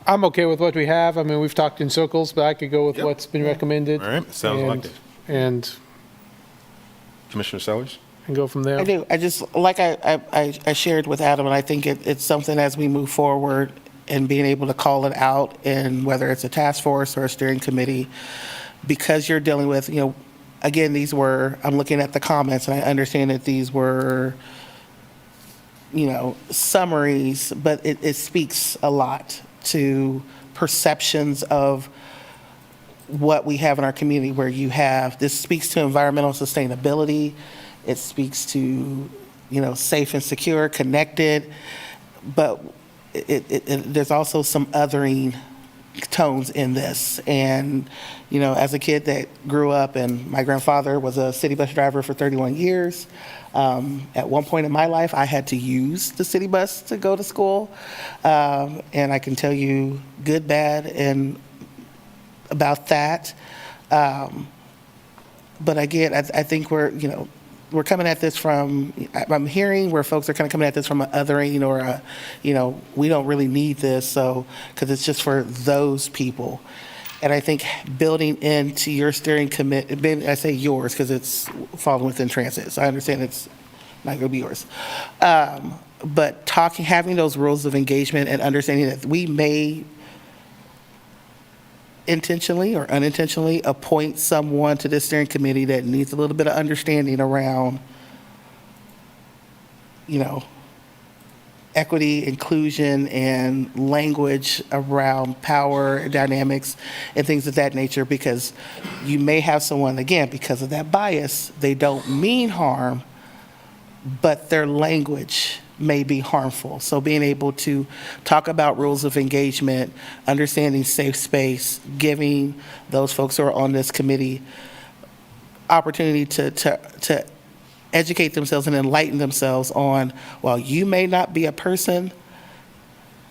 I'm okay with what we have. I mean, we've talked in circles, but I could go with what's been recommended. All right, sounds like it. And Commissioner Sellers? And go from there. I do. I just, like I shared with Adam, and I think it's something as we move forward and being able to call it out, and whether it's a task force or a steering committee, because you're dealing with, again, these were, I'm looking at the comments and I understand that these were, summaries, but it speaks a lot to perceptions of what we have in our community, where this speaks to environmental sustainability. It speaks to, safe and secure, connected, but there's also some othering tones in this. And, as a kid that grew up, and my grandfather was a city bus driver for 31 years, at one point in my life, I had to use the city bus to go to school. And I can tell you good, bad, and about that. But again, I think we're, we're coming at this from, I'm hearing where folks are kind of coming at this from an othering or a, we don't really need this, so, because it's just for those people. And I think building into your steering committee, I say yours because it's falling within transit, so I understand it's not going to be yours. But having those rules of engagement and understanding that we may intentionally or unintentionally appoint someone to this steering committee that needs a little bit of understanding around, equity, inclusion, and language around power dynamics and things of that nature, because you may have someone, again, because of that bias, they don't mean harm, but their language may be harmful. So being able to talk about rules of engagement, understanding safe space, giving those folks who are on this committee opportunity to educate themselves and enlighten themselves on, while you may not be a person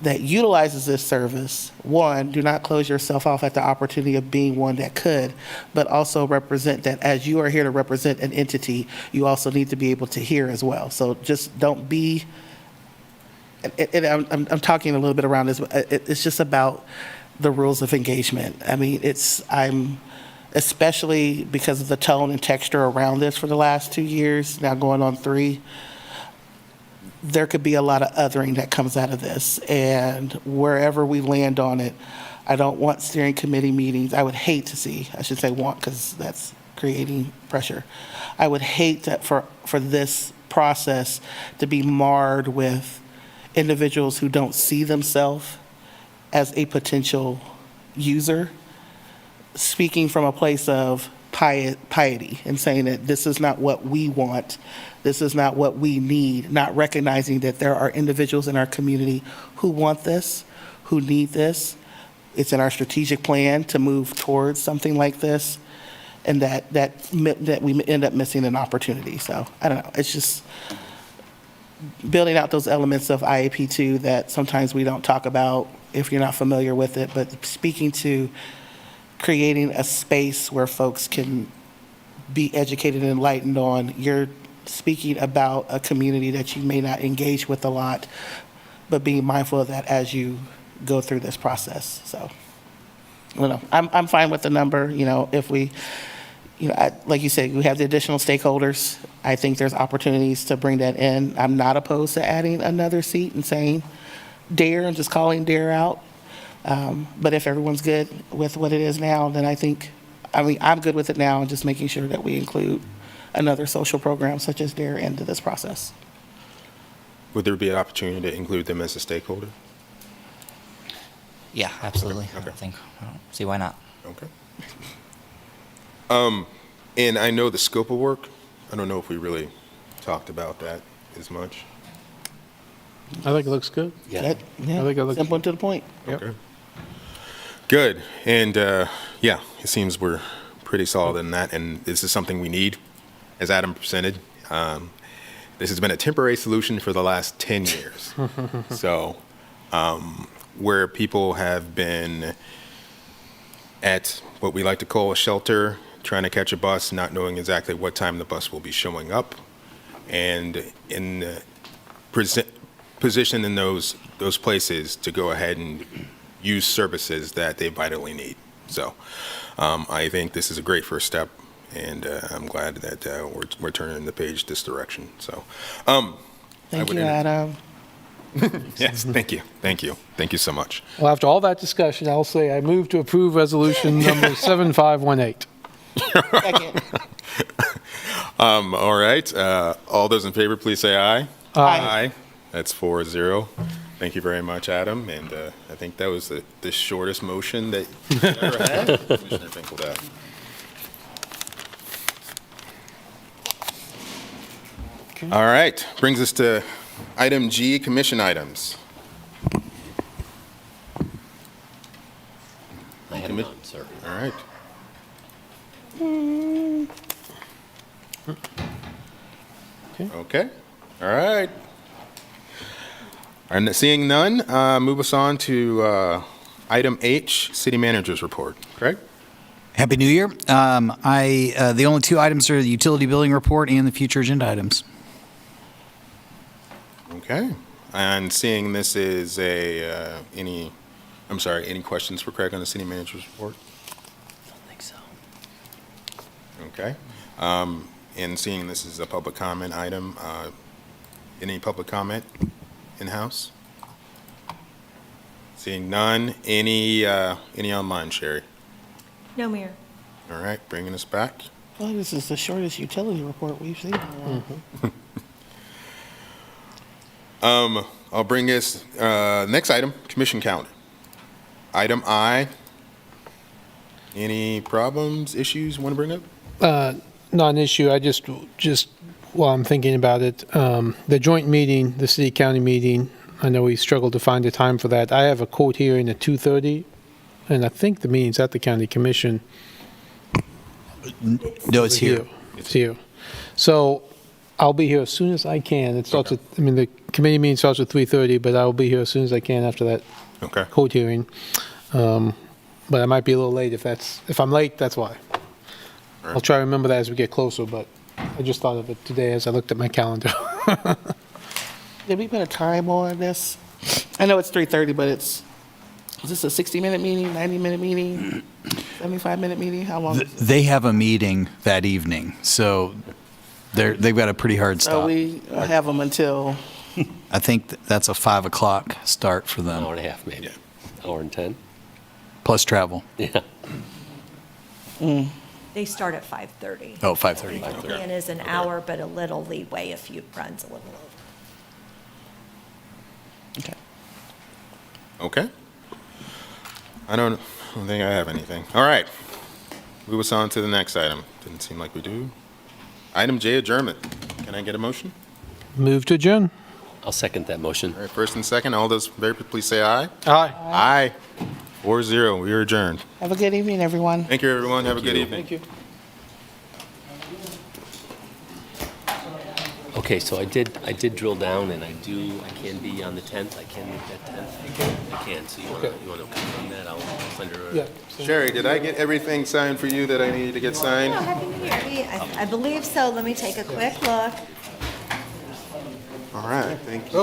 that utilizes this service, one, do not close yourself off at the opportunity of being one that could, but also represent that as you are here to represent an entity, you also need to be able to hear as well. So just don't be, I'm talking a little bit around this, but it's just about the rules of engagement. I mean, I'm especially because of the tone and texture around this for the last 2 years, now going on 3, there could be a lot of othering that comes out of this. And wherever we land on it, I don't want steering committee meetings. I would hate to see, I should say want, because that's creating pressure. I would hate that for this process to be marred with individuals who don't see themselves as a potential user, speaking from a place of piety and saying that this is not what we want, this is not what we need, not recognizing that there are individuals in our community who want this, who need this. It's in our strategic plan to move towards something like this, and that we end up missing an opportunity. So I don't know, it's just building out those elements of IAP2 that sometimes we don't talk about if you're not familiar with it, but speaking to creating a space where folks can be educated and enlightened on, you're speaking about a community that you may not engage with a lot, but being mindful of that as you go through this process. So, I don't know, I'm fine with the number, if we, like you said, we have the additional stakeholders. I think there's opportunities to bring that in. I'm not opposed to adding another seat and saying DARE and just calling DARE out. But if everyone's good with what it is now, then I'm good with it now, and just making sure that we include another social program such as DARE into this process. Would there be an opportunity to include them as a stakeholder? Yeah, absolutely. Okay. I don't see why not. Okay. And I know the scope of work, I don't know if we really talked about that as much. I think it looks good. Yeah. I think it looks Simple and to the point. Yep. Okay. Good. And yeah, it seems we're pretty solid in that. And this is something we need, as Adam presented. This has been a temporary solution for the last 10 years. So where people have been at what we like to call a shelter, trying to catch a bus, not knowing exactly what time the bus will be showing up, and in position in those places to go ahead and use services that they vitally need. So I think this is a great first step, and I'm glad that we're turning the page this direction. So Thank you, Adam. yes, thank you so much. Well, after all that discussion, I'll say I move to approve resolution number 7518. Second. All right, all those in favor, please say aye. Aye. That's 4-0. Thank you very much, Adam, and I think that was the shortest motion that you've ever had. Commissioner Finkeldat. Okay. All right, brings us to item G, commission items. I had none, sir. All right. Okay, all right. And seeing none, move us on to item H, city manager's report, correct? Happy New Year. The only two items are the utility billing report and the future agenda items. Okay. And seeing this is any questions for Craig on the city manager's report? I don't think so. Okay. And seeing this is a public comment item, any public comment in-house? Seeing none, any online, Sherry? No, Mayor. All right, bringing us back. Well, this is the shortest utility report we've seen in a while. I'll bring us, next item, commission calendar. Item I, any problems, issues you want to bring up? Not an issue. I just while I'm thinking about it, the joint meeting, the city-county meeting, I know we struggled to find the time for that. I have a court hearing at 2:30, and I think the meeting's at the county commission. No, it's here. It's here. So I'll be here as soon as I can. It starts the committee meeting starts at 3:30, but I will be here as soon as I can after that court hearing. But I might be a little late if I'm late, that's why. I'll try to remember that as we get closer, but I just thought of it today as I looked at my calendar. Did we put a time on this? I know it's 3:30, but is this a 60-minute meeting, 90-minute meeting, 75-minute meeting? How long? They have a meeting that evening, so they've got a pretty hard So stop. we have them until, I think that's a 5 o'clock start for them, Hour and a half, maybe. Hour and 10. plus travel. Yeah. They start at 5:30. Oh, 5:30. The plan is an hour, but a little leeway if you runs a little over. okay. Okay. I don't think I have anything. All right. Move us on to the next item. Didn't seem like we do. Item J, adjournment. Can I get a motion? Move to adjourn. I'll second that motion. All right, first and second, all those in favor, please say aye. Aye. Aye. 4-0, we are adjourned. Have a good evening, everyone. Thank you, everyone. Have a good evening. Thank you. Okay, so I did drill down, and I can be on the 10th. I can make that 10th. I can. So you want to confirm that? I'll send her. Yeah. Sherry, did I get everything signed for you that I needed to get signed? Oh, Happy New Year. I believe so. Let me take a quick look. All right, thank you.